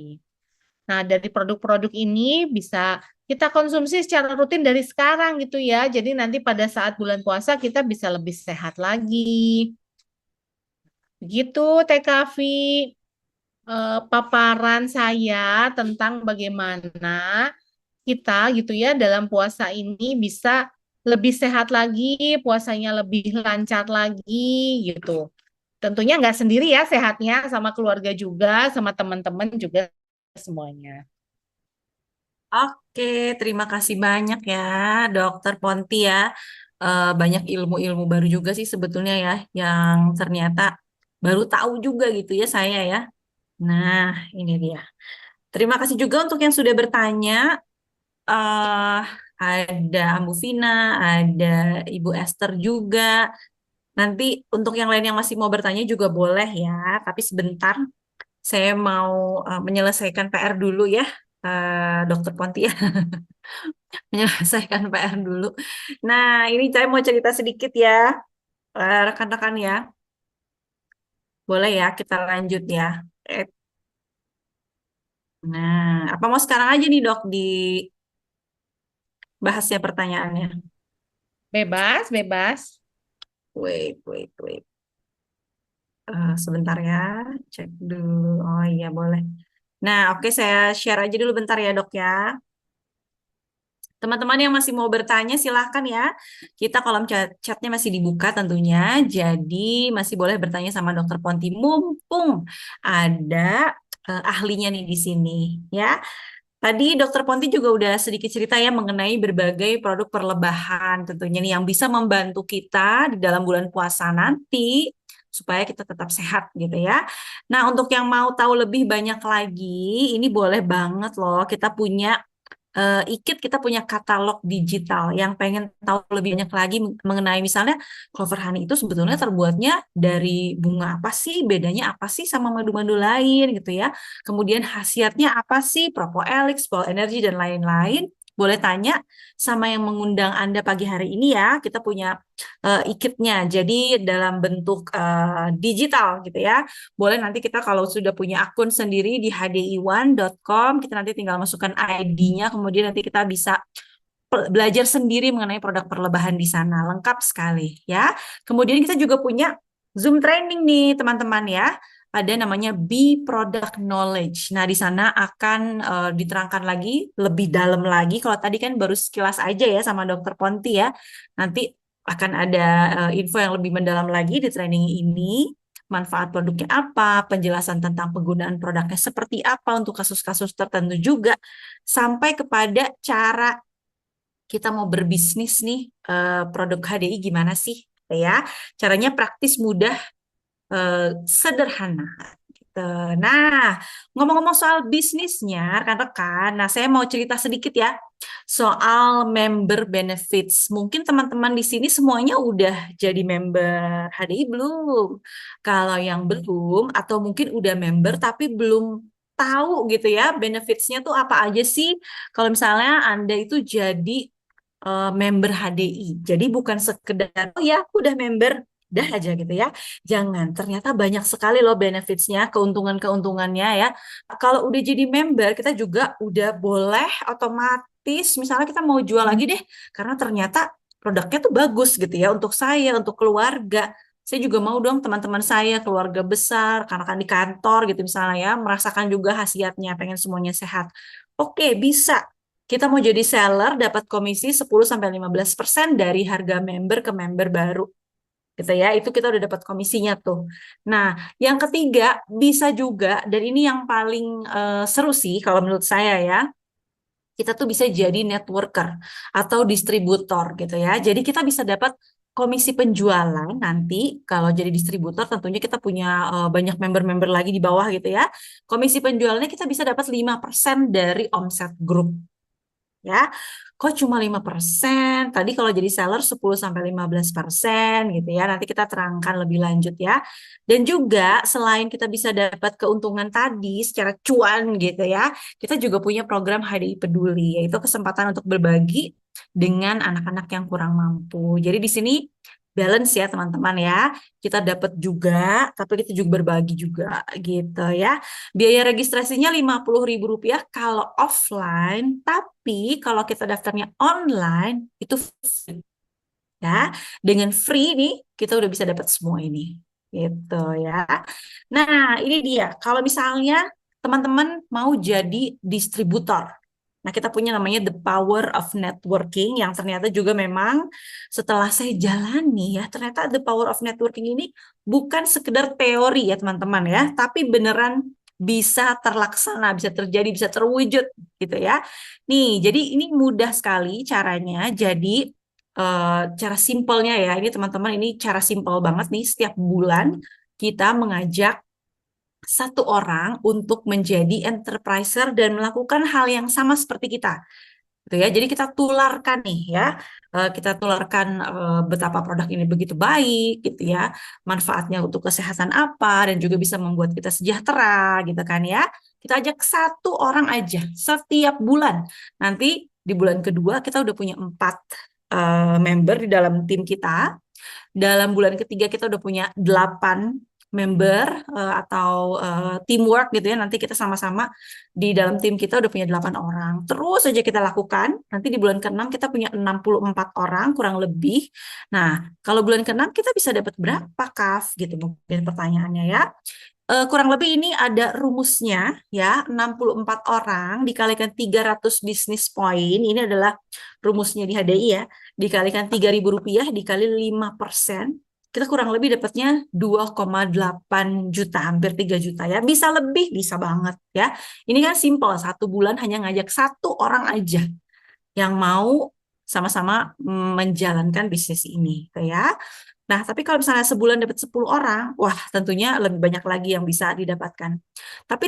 Nah, dari produk-produk ini bisa kita konsumsi secara rutin dari sekarang gitu ya. Jadi nanti pada saat bulan puasa kita bisa lebih sehat lagi. Begitu, Teh Kavi, paparan saya tentang bagaimana kita gitu ya dalam puasa ini bisa lebih sehat lagi, puasanya lebih lancar lagi gitu. Tentunya nggak sendiri ya sehatnya, sama keluarga juga, sama teman-teman juga semuanya. Oke, terima kasih banyak ya, Dokter Ponti ya. Banyak ilmu-ilmu baru juga sih sebetulnya ya, yang ternyata baru tahu juga gitu ya saya ya. Nah, ini dia. Terima kasih juga untuk yang sudah bertanya. eh ada Ambu Vina, ada Ibu Esther juga. Nanti untuk yang lain yang masih mau bertanya juga boleh ya, tapi sebentar saya mau menyelesaikan PR dulu ya, Dokter Ponti ya, menyelesaikan PR dulu. Nah, ini saya mau cerita sedikit ya, rekan-rekan ya. Boleh ya, kita lanjut ya. Eh, Nah, apa mau sekarang aja nih dok dibahasnya pertanyaannya? Bebas, bebas. Wait, wait, wait. Sebentar ya, cek dulu. Oh iya boleh. Nah, oke saya share aja dulu bentar ya dok ya. Teman-teman yang masih mau bertanya silahkan ya. Kita kolom chatnya masih dibuka tentunya. Jadi masih boleh bertanya sama Dokter Ponti. Mumpung ada ahlinya nih di sini ya. Tadi Dokter Ponti juga udah sedikit cerita ya mengenai berbagai produk perlebahan tentunya nih yang bisa membantu kita di dalam bulan puasa nanti supaya kita tetap sehat gitu ya. Nah, untuk yang mau tahu lebih banyak lagi, ini boleh banget loh kita punya IKIT, kita punya katalog digital yang pengen tahu lebih banyak lagi mengenai misalnya clover honey itu sebetulnya terbuatnya dari bunga apa sih, bedanya apa sih sama madu-madu lain gitu ya. Kemudian khasiatnya apa sih, propoelix, pol energy dan lain-lain. Boleh tanya sama yang mengundang Anda pagi hari ini ya. Kita punya IKIT-nya. Jadi dalam bentuk digital gitu ya. Boleh nanti kita kalau sudah punya akun sendiri di hdi1.com, kita nanti tinggal masukkan ID-nya, kemudian nanti kita bisa belajar sendiri mengenai produk perlebahan di sana. Lengkap sekali ya. Kemudian kita juga punya Zoom training nih teman-teman ya. Ada namanya Be Product Knowledge. Nah, di sana akan diterangkan lagi lebih dalam lagi. Kalau tadi kan baru sekilas aja ya sama Dokter Ponti ya. Nanti akan ada info yang lebih mendalam lagi di training ini. Manfaat produknya apa, penjelasan tentang penggunaan produknya seperti apa untuk kasus-kasus tertentu juga, sampai kepada cara kita mau berbisnis nih, produk HDI gimana sih ya? Caranya praktis, mudah, sederhana. Gitu. Nah, ngomong-ngomong soal bisnisnya, rekan-rekan, nah saya mau cerita sedikit ya soal member benefits. Mungkin teman-teman di sini semuanya udah jadi member HDI belum? Kalau yang belum, atau mungkin udah member tapi belum tahu gitu ya, benefitsnya tuh apa aja sih? Kalau misalnya Anda itu jadi member HDI. Jadi bukan sekedar, oh ya aku udah member, dah aja gitu ya. Jangan, ternyata banyak sekali loh benefitsnya, keuntungan-keuntungannya ya. Kalau udah jadi member, kita juga udah boleh otomatis, misalnya kita mau jual lagi deh, karena ternyata produknya tuh bagus gitu ya, untuk saya, untuk keluarga. Saya juga mau dong teman-teman saya, keluarga besar, karena di kantor gitu misalnya ya, merasakan juga khasiatnya, pengen semuanya sehat. Oke, bisa. Kita mau jadi seller dapat komisi 10-15% dari harga member ke member baru. Gitu ya, itu kita udah dapat komisinya tuh. Nah, yang ketiga bisa juga, dan ini yang paling seru sih kalau menurut saya ya, kita tuh bisa jadi networker atau distributor gitu ya. Jadi kita bisa dapat komisi penjualan nanti kalau jadi distributor tentunya kita punya banyak member-member lagi di bawah gitu ya. Komisi penjualannya kita bisa dapat 5% dari omset grup ya. Kok cuma 5%? Tadi kalau jadi seller 10-15% gitu ya. Nanti kita terangkan lebih lanjut ya. Dan juga selain kita bisa dapat keuntungan tadi secara cuan gitu ya, kita juga punya program HDI Peduli, yaitu kesempatan untuk berbagi dengan anak-anak yang kurang mampu. Jadi di sini balance ya teman-teman ya. Kita dapat juga, tapi kita juga berbagi juga gitu ya. Biaya registrasinya Rp50.000 kalau offline, tapi kalau kita daftarnya online itu free ya. Dengan free nih kita udah bisa dapat semua ini. Gitu ya. Nah, ini dia. Kalau misalnya teman-teman mau jadi distributor. Nah, kita punya namanya The Power of Networking yang ternyata juga memang setelah saya jalani ya, ternyata The Power of Networking ini bukan sekedar teori ya teman-teman ya, tapi beneran bisa terlaksana, bisa terjadi, bisa terwujud gitu ya. Nih, jadi ini mudah sekali caranya. Jadi cara simpelnya ya, ini teman-teman ini cara simpel banget nih. Setiap bulan kita mengajak satu orang untuk menjadi enterpriser dan melakukan hal yang sama seperti kita gitu ya. Jadi kita tularkan nih ya, kita tularkan betapa produk ini begitu baik gitu ya, manfaatnya untuk kesehatan apa dan juga bisa membuat kita sejahtera gitu kan ya. Kita ajak satu orang aja setiap bulan. Nanti di bulan kedua kita udah punya 4 member di dalam tim kita. Dalam bulan ketiga kita udah punya 8 member atau teamwork gitu ya. Nanti kita sama-sama di dalam tim kita udah punya 8 orang. Terus saja kita lakukan. Nanti di bulan ke-6 kita punya 64 orang kurang lebih. Nah, kalau bulan ke-6 kita bisa dapat berapa, Kaf? Gitu mungkin pertanyaannya ya. Kurang lebih ini ada rumusnya ya, 64 orang dikalikan 300 bisnis point. Ini adalah rumusnya di HDI ya. Dikalikan Rp3.000 dikali 5%. Kita kurang lebih dapatnya 2,8 juta, hampir 3 juta ya. Bisa lebih, bisa banget ya. Ini kan simple, satu bulan hanya ngajak satu orang aja yang mau sama-sama menjalankan bisnis ini, gitu ya. Nah, tapi kalau misalnya sebulan dapat 10 orang, wah tentunya lebih banyak lagi yang bisa didapatkan. Tapi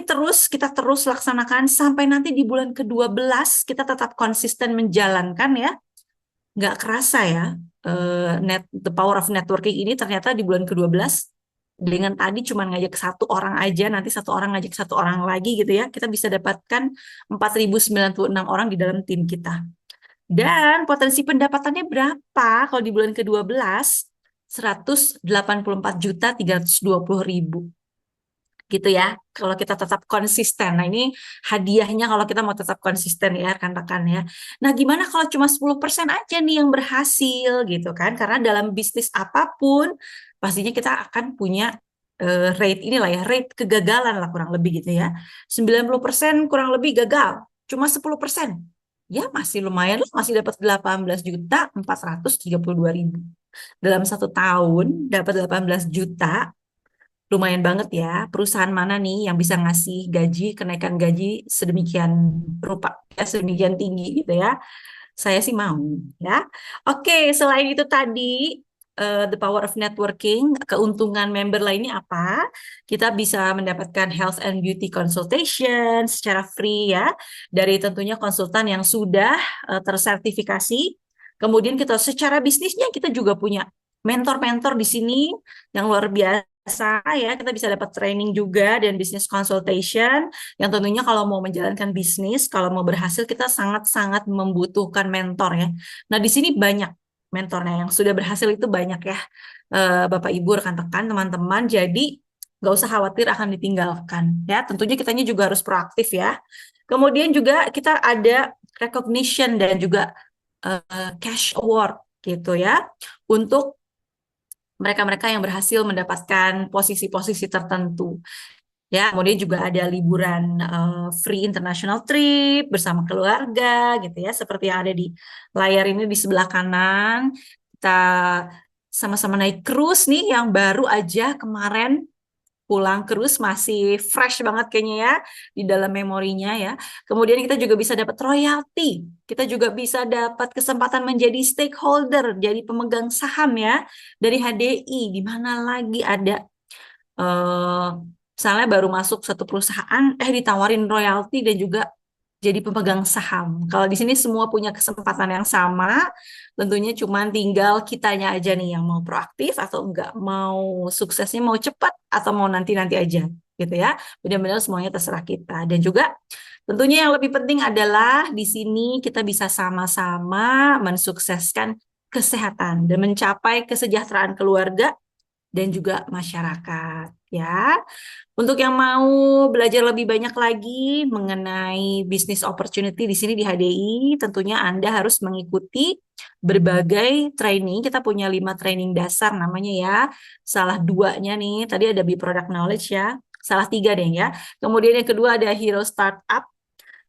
kita terus laksanakan sampai nanti di bulan ke-12 kita tetap konsisten menjalankan ya. Nggak kerasa ya, the power of networking ini ternyata di bulan ke-12 dengan tadi cuma ngajak satu orang aja, nanti satu orang ngajak satu orang lagi gitu ya, kita bisa dapatkan 4.096 orang di dalam tim kita. Dan potensi pendapatannya berapa kalau di bulan ke-12? 184.320.000 gitu ya. Kalau kita tetap konsisten. Nah, ini hadiahnya kalau kita mau tetap konsisten ya rekan-rekan ya. Nah, gimana kalau cuma 10% aja nih yang berhasil gitu kan? Karena dalam bisnis apapun pastinya kita akan punya rate inilah ya, rate kegagalan lah kurang lebih gitu ya. 90% kurang lebih gagal. Cuma 10%. Ya masih lumayan lah, masih dapat 18.432.000. Dalam 1 tahun dapat 18 juta, lumayan banget ya. Perusahaan mana nih yang bisa ngasih gaji, kenaikan gaji sedemikian rupa, ya, sedemikian tinggi gitu ya. Saya sih mau ya. Oke, selain itu tadi the power of networking, keuntungan member lainnya apa? Kita bisa mendapatkan health and beauty consultation secara free ya dari tentunya konsultan yang sudah tersertifikasi. Kemudian kita secara bisnisnya kita juga punya mentor-mentor di sini yang luar biasa ya. Kita bisa dapat training juga dan business consultation yang tentunya kalau mau menjalankan bisnis, kalau mau berhasil kita sangat-sangat membutuhkan mentor ya. Nah, di sini banyak mentornya yang sudah berhasil itu banyak ya. Bapak Ibu, rekan-rekan, teman-teman. Jadi nggak usah khawatir akan ditinggalkan ya. Tentunya kitanya juga harus proaktif ya. Kemudian juga kita ada recognition dan juga cash award gitu ya untuk mereka-mereka yang berhasil mendapatkan posisi-posisi tertentu. Ya, kemudian juga ada liburan free international trip bersama keluarga gitu ya, seperti yang ada di layar ini di sebelah kanan. Kita sama-sama naik cruise nih yang baru aja kemarin pulang cruise, masih fresh banget kayaknya ya di dalam memorinya ya. Kemudian kita juga bisa dapat royalti. Kita juga bisa dapat kesempatan menjadi stakeholder, jadi pemegang saham ya dari HDI. Di mana lagi ada eh misalnya baru masuk satu perusahaan, ditawarin royalti dan juga jadi pemegang saham. Kalau di sini semua punya kesempatan yang sama, tentunya cuma tinggal kitanya aja nih yang mau proaktif atau enggak, mau suksesnya mau cepat atau mau nanti-nanti aja, gitu ya. Benar-benar semuanya terserah kita. Dan juga tentunya yang lebih penting adalah di sini kita bisa sama-sama mensukseskan kesehatan dan mencapai kesejahteraan keluarga dan juga masyarakat ya. Untuk yang mau belajar lebih banyak lagi mengenai bisnis opportunity di sini di HDI, tentunya Anda harus mengikuti berbagai training. Kita punya 5 training dasar namanya ya. Salah duanya nih, tadi ada Be Product Knowledge ya. Salah 3 deh ya. Kemudian yang kedua ada Hero Startup.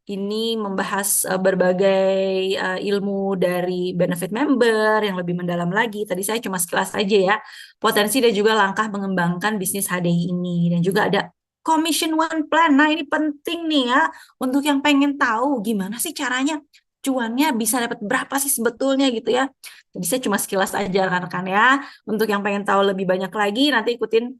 Ini membahas berbagai ilmu dari benefit member yang lebih mendalam lagi. Tadi saya cuma sekilas aja ya, potensi dan juga langkah mengembangkan bisnis HDI ini. Dan juga ada Commission One Plan. Nah, ini penting nih ya untuk yang pengen tahu gimana sih caranya cuannya bisa dapat berapa sih sebetulnya gitu ya. Jadi saya cuma sekilas aja rekan-rekan ya. Untuk yang pengen tahu lebih banyak lagi nanti ikutin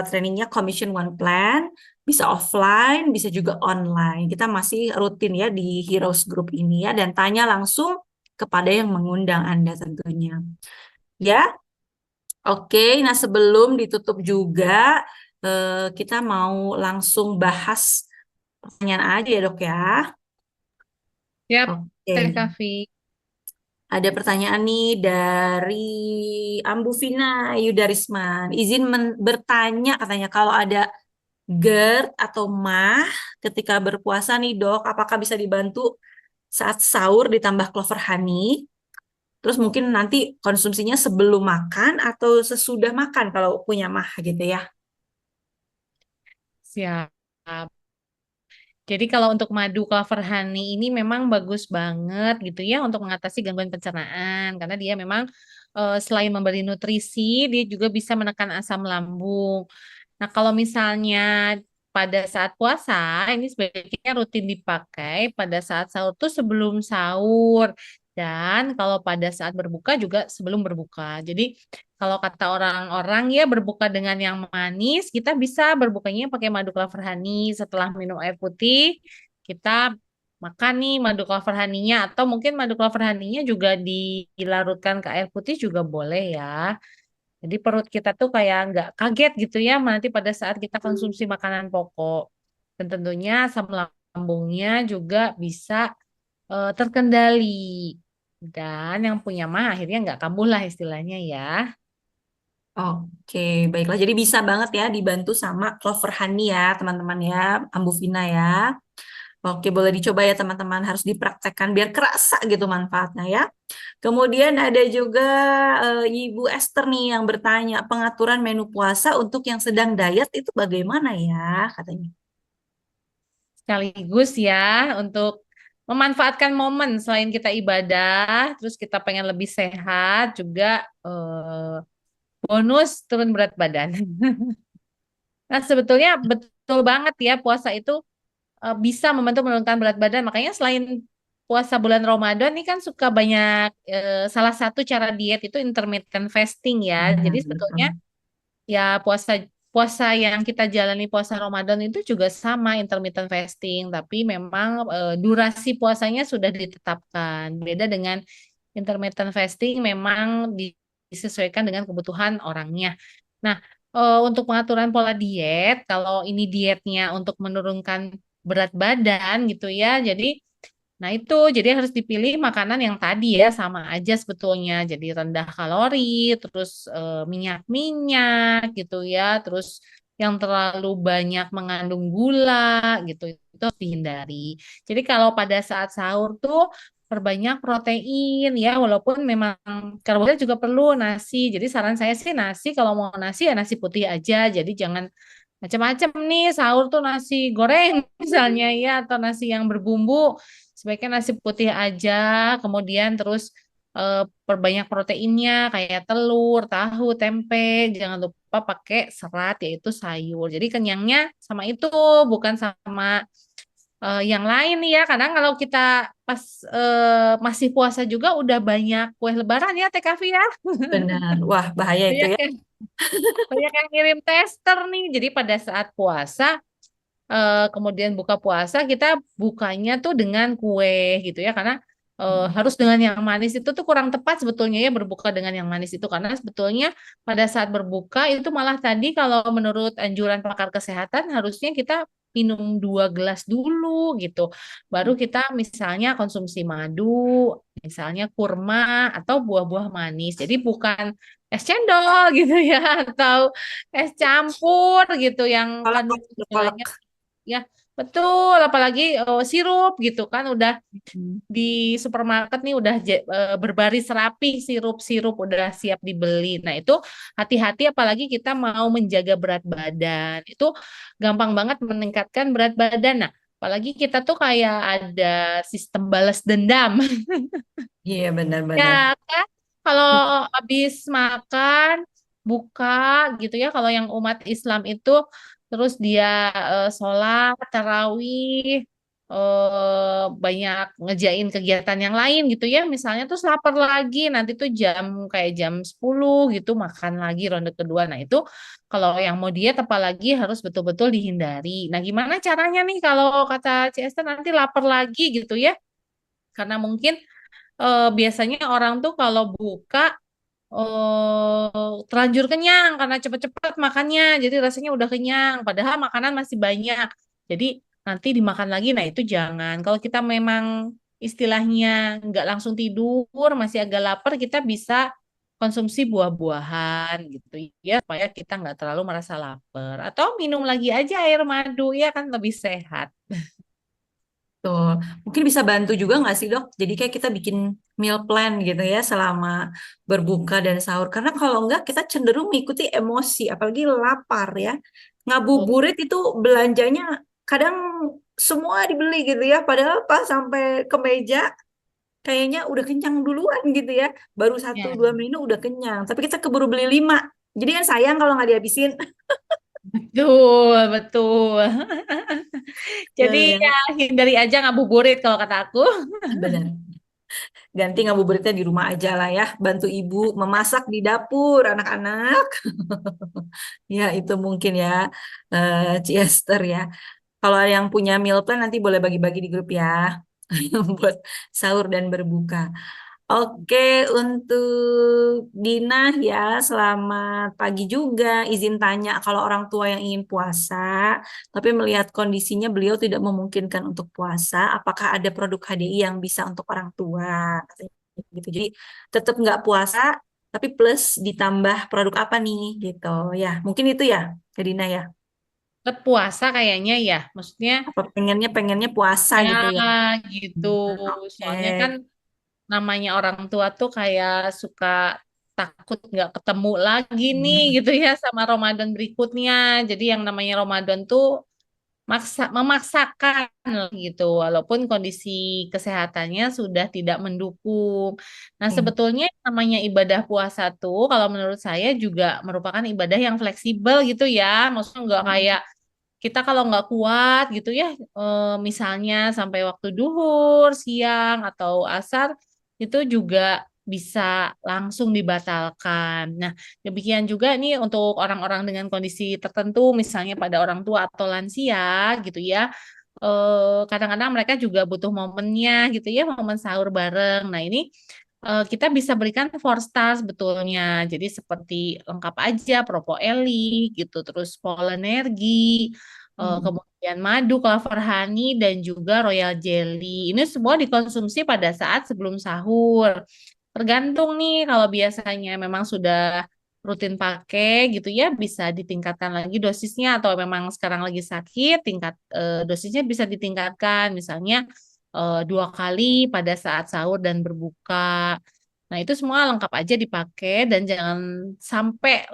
trainingnya Commission One Plan. Bisa offline, bisa juga online. Kita masih rutin ya di Heroes Group ini ya, dan tanya langsung kepada yang mengundang Anda tentunya. Ya, oke. Nah, sebelum ditutup juga, kita mau langsung bahas pertanyaan aja ya, Dok ya. Siap, Oke. Teh Kavi. Ada pertanyaan nih dari Ambuvina Yudarisman. Izin bertanya katanya kalau ada GERD atau MAH ketika berpuasa nih dok, apakah bisa dibantu saat sahur ditambah clover honey? Terus mungkin nanti konsumsinya sebelum makan atau sesudah makan kalau punya MAH gitu ya. Siap. Jadi kalau untuk madu clover honey ini memang bagus banget gitu ya untuk mengatasi gangguan pencernaan karena dia memang selain memberi nutrisi, dia juga bisa menekan asam lambung. Nah, kalau misalnya pada saat puasa, ini sebaiknya rutin dipakai pada saat sahur tuh sebelum sahur. Dan kalau pada saat berbuka juga sebelum berbuka. Jadi kalau kata orang-orang ya berbuka dengan yang manis, kita bisa berbukanya pakai madu clover honey setelah minum air putih. Kita makan nih madu clover honey-nya atau mungkin madu clover honey-nya juga dilarutkan ke air putih juga boleh ya. Jadi perut kita tuh kayak nggak kaget gitu ya nanti pada saat kita konsumsi makanan pokok. Dan tentunya asam lambungnya juga bisa terkendali. Dan yang punya mah akhirnya nggak kambuh lah istilahnya ya. Oke, baiklah. Jadi bisa banget ya dibantu sama clover honey ya teman-teman ya, Ambuvina ya. Oke, boleh dicoba ya teman-teman. Harus dipraktekkan biar kerasa gitu manfaatnya ya. Kemudian ada juga Ibu Esther nih yang bertanya, pengaturan menu puasa untuk yang sedang diet itu bagaimana ya katanya. Sekaligus ya untuk memanfaatkan momen selain kita ibadah, terus kita pengen lebih sehat juga bonus turun berat badan. Nah, sebetulnya betul banget ya puasa itu bisa membantu menurunkan berat badan. Makanya selain puasa bulan Ramadan ini kan suka banyak salah satu cara diet itu intermittent fasting ya. Jadi Benar, sebetulnya betul. ya puasa puasa yang kita jalani puasa Ramadan itu juga sama intermittent fasting, tapi memang durasi puasanya sudah ditetapkan. Beda dengan intermittent fasting memang disesuaikan dengan kebutuhan orangnya. Nah, untuk pengaturan pola diet, kalau ini dietnya untuk menurunkan berat badan gitu ya, nah itu jadi harus dipilih makanan yang tadi ya sama aja sebetulnya. Jadi rendah kalori, terus minyak-minyak gitu ya, terus yang terlalu banyak mengandung gula gitu itu harus dihindari. Jadi kalau pada saat sahur tuh perbanyak protein ya, walaupun memang karbohidrat juga perlu nasi. Jadi saran saya sih nasi kalau mau nasi ya nasi putih aja. Jadi jangan macam-macam nih sahur tuh nasi goreng misalnya ya atau nasi yang berbumbu. Sebaiknya nasi putih aja, kemudian terus perbanyak proteinnya kayak telur, tahu, tempe. Jangan lupa pakai serat yaitu sayur. Jadi kenyangnya sama itu, bukan sama yang lain nih ya. Kadang kalau kita pas masih puasa juga udah banyak kue lebaran ya TKV ya. Benar. Wah, bahaya itu Banyak ya. yang, banyak yang ngirim tester nih. Jadi pada saat puasa kemudian buka puasa kita bukanya tuh dengan kue gitu ya karena harus dengan yang manis itu tuh kurang tepat sebetulnya ya berbuka dengan yang manis itu karena sebetulnya pada saat berbuka itu malah tadi kalau menurut anjuran pakar kesehatan harusnya kita minum 2 gelas dulu gitu baru kita misalnya konsumsi madu misalnya kurma atau buah-buah manis. Jadi bukan es cendol gitu ya, atau es campur gitu yang Kolak, kandungan kolak. gulanya ya betul. Apalagi sirup gitu kan udah Hmm. di supermarket nih udah berbaris rapi sirup-sirup udah siap dibeli. Nah, itu hati-hati apalagi kita mau menjaga berat badan. Itu gampang banget meningkatkan berat badan. Nah, apalagi kita tuh kayak ada sistem balas dendam. Iya Ya benar-benar. kan? Kalau habis makan buka gitu ya kalau yang umat Islam itu terus dia sholat tarawih banyak ngejain kegiatan yang lain gitu ya misalnya terus lapar lagi nanti tuh kayak jam 10 gitu makan lagi ronde kedua. Nah itu kalau yang mau diet apalagi harus betul-betul dihindari. Nah gimana caranya nih kalau kata Ci Esther nanti lapar lagi gitu ya karena mungkin biasanya orang tuh kalau buka terlanjur kenyang karena cepet-cepet makannya, jadi rasanya udah kenyang. Padahal makanan masih banyak. Jadi nanti dimakan lagi. Nah itu jangan. Kalau kita memang istilahnya nggak langsung tidur, masih agak lapar, kita bisa konsumsi buah-buahan gitu ya, supaya kita nggak terlalu merasa lapar. Atau minum lagi aja air madu ya kan lebih sehat. Tuh, mungkin bisa bantu juga nggak sih dok? Jadi kayak kita bikin meal plan gitu ya selama berbuka dan sahur. Karena kalau nggak kita cenderung mengikuti emosi, apalagi lapar ya. Ngabuburit itu belanjanya kadang semua dibeli gitu ya. Padahal pas sampai ke meja kayaknya udah kenyang duluan gitu ya. Baru satu Ya, dua menu udah kenyang. Tapi kita keburu beli lima. Jadi kan sayang kalau nggak dihabisin. betul, betul. Ya, Jadi ya ya. hindari aja ngabuburit kalau kata aku. Benar. Ganti ngabuburitnya di rumah aja lah ya. Bantu ibu memasak di dapur anak-anak. Ya itu mungkin ya, Ci Ester ya. Kalau ada yang punya meal plan nanti boleh bagi-bagi di grup ya. Buat sahur dan berbuka. Oke, untuk Dina ya, selamat pagi juga. Izin tanya, kalau orang tua yang ingin puasa, tapi melihat kondisinya beliau tidak memungkinkan untuk puasa, apakah ada produk HDI yang bisa untuk orang tua? Katanya gitu. Jadi tetap nggak puasa, tapi plus ditambah produk apa nih gitu. Ya, mungkin itu ya, Kak Dina ya. Tetap puasa kayaknya ya. Maksudnya Apa pengennya puasa ya gitu ya. gitu. Hmm, Soalnya kan oke. namanya orang tua tuh kayak suka takut nggak ketemu lagi nih Hmm. gitu ya sama Ramadan berikutnya. Jadi yang namanya Ramadan tuh memaksakan gitu walaupun kondisi kesehatannya sudah tidak mendukung. Nah, Hmm. sebetulnya yang namanya ibadah puasa tuh kalau menurut saya juga merupakan ibadah yang fleksibel gitu ya. Maksudnya nggak kayak kita kalau nggak kuat gitu ya, misalnya sampai waktu duhur, siang atau asar itu juga bisa langsung dibatalkan. Nah, demikian juga nih untuk orang-orang dengan kondisi tertentu, misalnya pada orang tua atau lansia gitu ya. Kadang-kadang mereka juga butuh momennya gitu ya, momen sahur bareng. Nah, ini kita bisa berikan 4 star sebetulnya. Jadi seperti lengkap aja, propoeli gitu, terus Polenergi, Hmm. kemudian madu, clover honey, dan juga royal jelly. Ini semua dikonsumsi pada saat sebelum sahur. Tergantung nih, kalau biasanya memang sudah rutin pakai gitu ya, bisa ditingkatkan lagi dosisnya atau memang sekarang lagi sakit, tingkat dosisnya bisa ditingkatkan. Misalnya 2 kali pada saat sahur dan berbuka. Nah, itu semua lengkap aja dipakai dan jangan sampai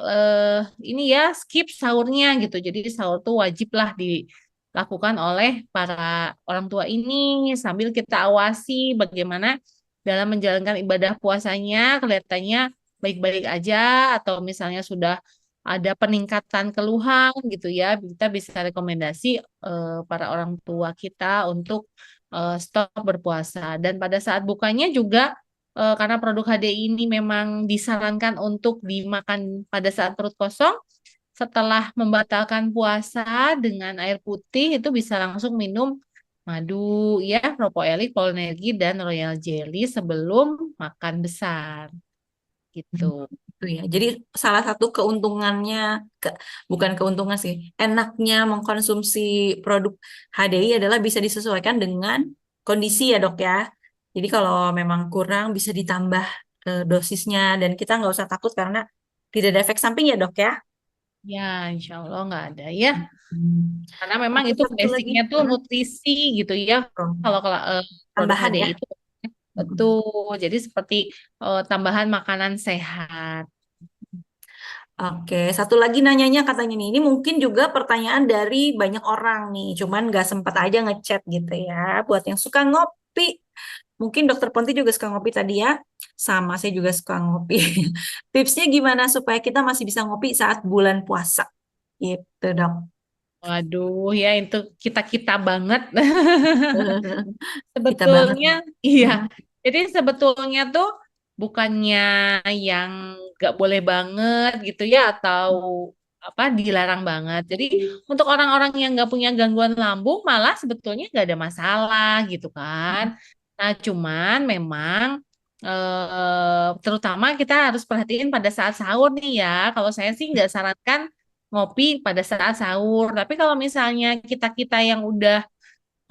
ini ya skip sahurnya gitu. Jadi sahur tuh wajib lah dilakukan oleh para orang tua ini sambil kita awasi bagaimana dalam menjalankan ibadah puasanya kelihatannya baik-baik aja atau misalnya sudah ada peningkatan keluhan gitu ya, kita bisa rekomendasi para orang tua kita untuk stop berpuasa. Dan pada saat bukanya juga karena produk HDI ini memang disarankan untuk dimakan pada saat perut kosong, setelah membatalkan puasa dengan air putih itu bisa langsung minum madu ya, propoelik, Polnergi dan royal jelly sebelum makan besar gitu. Itu ya. Jadi salah satu keuntungannya, bukan keuntungan sih, enaknya mengkonsumsi produk HDI adalah bisa disesuaikan dengan kondisi ya dok ya. Jadi kalau memang kurang bisa ditambah dosisnya dan kita nggak usah takut karena tidak ada efek samping ya dok ya. Ya, insya Allah nggak ada ya. Hmm. Karena memang Oke itu satu lagi. basicnya tuh Hmm. nutrisi gitu ya. Oh, Kalau produk tambahan HDI ya. itu Hmm. betul. Jadi seperti tambahan makanan sehat. Oke, satu lagi nanyanya katanya nih, ini mungkin juga pertanyaan dari banyak orang nih, cuman nggak sempat aja ngechat gitu ya. Buat yang suka ngopi, mungkin Dokter Ponti juga suka ngopi tadi ya, sama saya juga suka ngopi. Tipsnya gimana supaya kita masih bisa ngopi saat bulan puasa, gitu dok. Waduh, ya itu kita-kita banget. Kita banget. Sebetulnya, iya. Mm-mm. Jadi sebetulnya tuh bukannya yang nggak boleh banget gitu ya, atau apa dilarang banget. Jadi untuk orang-orang yang nggak punya gangguan lambung malah sebetulnya nggak ada masalah gitu kan. Nah, cuman memang terutama kita harus perhatiin pada saat sahur nih ya. Kalau saya sih nggak sarankan ngopi pada saat sahur. Tapi kalau misalnya kita-kita yang udah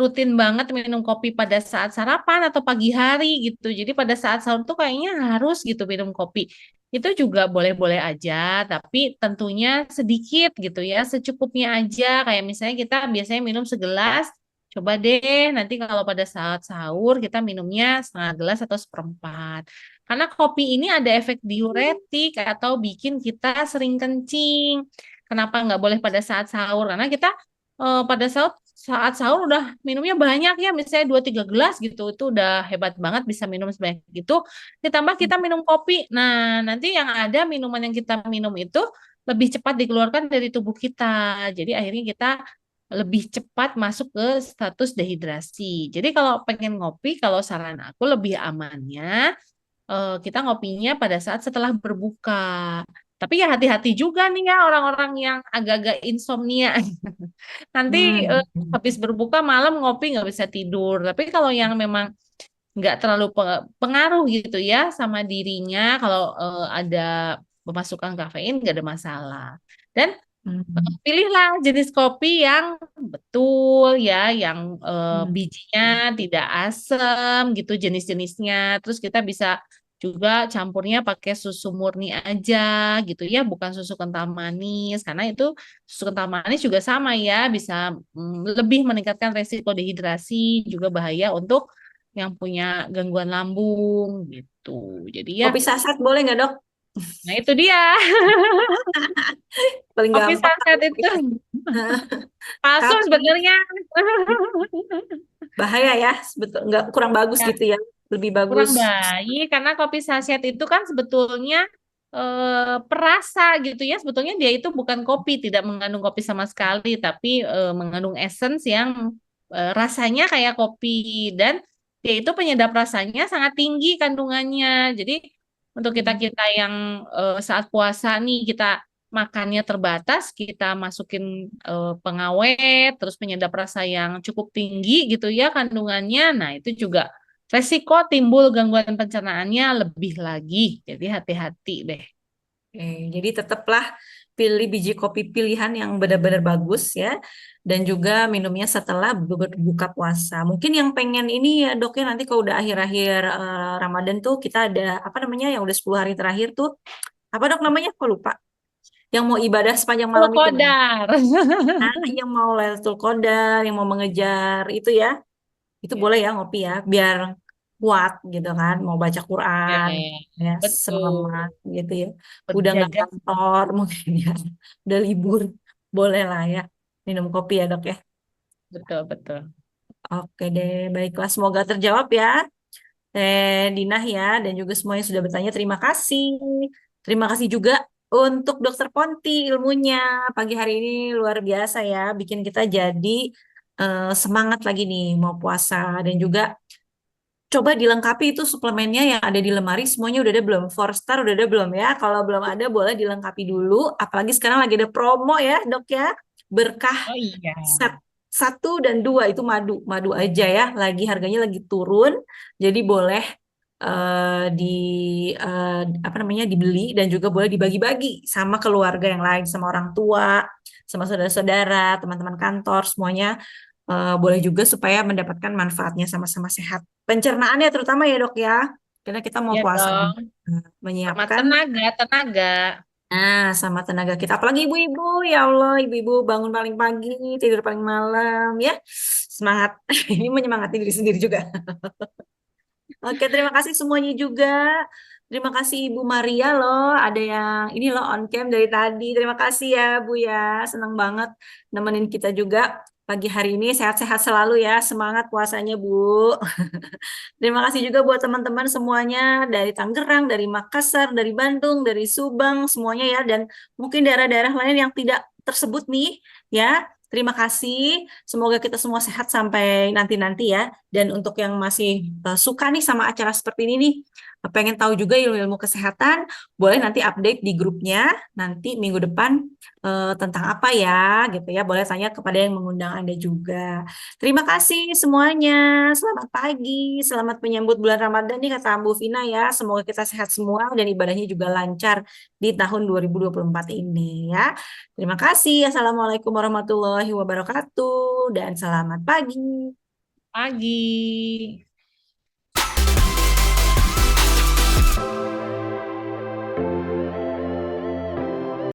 rutin banget minum kopi pada saat sarapan atau pagi hari gitu. Jadi pada saat sahur tuh kayaknya harus gitu minum kopi. Itu juga boleh-boleh aja, tapi tentunya sedikit gitu ya, secukupnya aja. Kayak misalnya kita biasanya minum segelas, coba deh nanti kalau pada saat sahur kita minumnya setengah gelas atau seperempat. Karena kopi ini ada efek diuretik atau bikin kita sering kencing. Kenapa nggak boleh pada saat sahur? Karena kita pada saat sahur udah minumnya banyak ya, misalnya 2-3 gelas gitu, itu udah hebat banget bisa minum sebanyak gitu. Ditambah kita minum kopi, nah nanti yang ada minuman yang kita minum itu lebih cepat dikeluarkan dari tubuh kita. Jadi akhirnya kita lebih cepat masuk ke status dehidrasi. Jadi kalau pengen ngopi, kalau saran aku lebih amannya kita ngopinya pada saat setelah berbuka. Tapi ya hati-hati juga nih ya orang-orang yang agak-agak insomnia. Nanti Hmm. habis berbuka malam ngopi nggak bisa tidur. Tapi kalau yang memang nggak terlalu pengaruh gitu ya sama dirinya, kalau ada pemasukan kafein nggak ada masalah. Dan Hmm. pilihlah jenis kopi yang betul ya, yang Hmm. bijinya tidak asam gitu jenis-jenisnya. Terus kita bisa juga campurnya pakai susu murni aja gitu ya, bukan susu kental manis. Karena itu susu kental manis juga sama ya, bisa lebih meningkatkan resiko dehidrasi, juga bahaya untuk yang punya gangguan lambung gitu. Jadi ya, Kopi saset boleh nggak dok? nah itu dia. Paling Kopi gampang. saset itu palsu Tapi sebenarnya. bahaya ya, betul nggak kurang bagus Ya, gitu ya, lebih bagus. kurang baik karena kopi saset itu kan sebetulnya perasa gitu ya. Sebetulnya dia itu bukan kopi, tidak mengandung kopi sama sekali, tapi mengandung essence yang rasanya kayak kopi dan dia itu penyedap rasanya sangat tinggi kandungannya. Jadi untuk kita-kita yang saat puasa nih kita makannya terbatas, kita masukin pengawet, terus penyedap rasa yang cukup tinggi gitu ya kandungannya. Nah, itu juga resiko timbul gangguan pencernaannya lebih lagi. Jadi hati-hati deh. Oke, jadi tetaplah pilih biji kopi pilihan yang benar-benar bagus ya, dan juga minumnya setelah berbuka puasa. Mungkin yang pengen ini ya dok ya, nanti kalau udah akhir-akhir Ramadan tuh kita ada apa namanya yang udah 10 hari terakhir tuh, apa dok namanya? Kok lupa? Yang mau ibadah sepanjang Oh, malam itu, Bang. kodar. Nah, yang mau Lailatul Qadar, yang mau mengejar itu ya, itu Ya, boleh ya ngopi ya, biar kuat gitu kan, mau baca ya, Quran, ya. ya Betul. semalaman gitu ya. Udah nggak Berjaga. kantor mungkin ya, udah libur, boleh lah ya minum kopi ya dok ya. Betul, betul. Oke deh, baiklah semoga terjawab ya, Dinah ya, dan juga semua yang sudah bertanya terima kasih. Terima kasih juga untuk Dokter Ponti ilmunya pagi hari ini luar biasa ya, bikin kita jadi semangat lagi nih mau puasa dan juga coba dilengkapi itu suplemennya yang ada di lemari semuanya udah ada belum? Four Star udah ada belum ya? Kalau belum ada boleh dilengkapi dulu. Apalagi sekarang lagi ada promo ya dok ya. Berkah Oh iya. set 1 dan 2 itu madu, madu aja ya. Lagi harganya lagi turun, jadi boleh di eh, apa namanya dibeli dan juga boleh dibagi-bagi sama keluarga yang lain, sama orang tua, sama saudara-saudara, teman-teman kantor semuanya boleh juga supaya mendapatkan manfaatnya sama-sama sehat. Pencernaannya terutama ya dok ya, karena kita mau Ya puasa dong. juga. Sama Menyiapkan. tenaga, tenaga. Nah, sama tenaga kita. Apalagi ibu-ibu, ya Allah, ibu-ibu bangun paling pagi, tidur paling malam, ya. Semangat. Ini menyemangati diri sendiri juga. Oke, terima kasih semuanya juga. Terima kasih Ibu Maria loh. Ada yang ini loh on cam dari tadi. Terima kasih ya Bu ya. Senang banget nemenin kita juga pagi hari ini. Sehat-sehat selalu ya. Semangat puasanya Bu. Terima kasih juga buat teman-teman semuanya dari Tangerang, dari Makassar, dari Bandung, dari Subang, semuanya ya. Dan mungkin daerah-daerah lain yang tidak tersebut nih ya. Terima kasih. Semoga kita semua sehat sampai nanti-nanti ya. Dan untuk yang masih suka nih sama acara seperti ini nih, pengen tahu juga ilmu-ilmu kesehatan, boleh nanti update di grupnya nanti minggu depan tentang apa ya gitu ya. Boleh tanya kepada yang mengundang Anda juga. Terima kasih semuanya. Selamat pagi, selamat menyambut bulan Ramadan nih kata Bu Vina ya. Semoga kita sehat semua dan ibadahnya juga lancar di tahun 2024 ini ya. Terima kasih. Assalamualaikum warahmatullahi wabarakatuh dan selamat pagi. Pagi.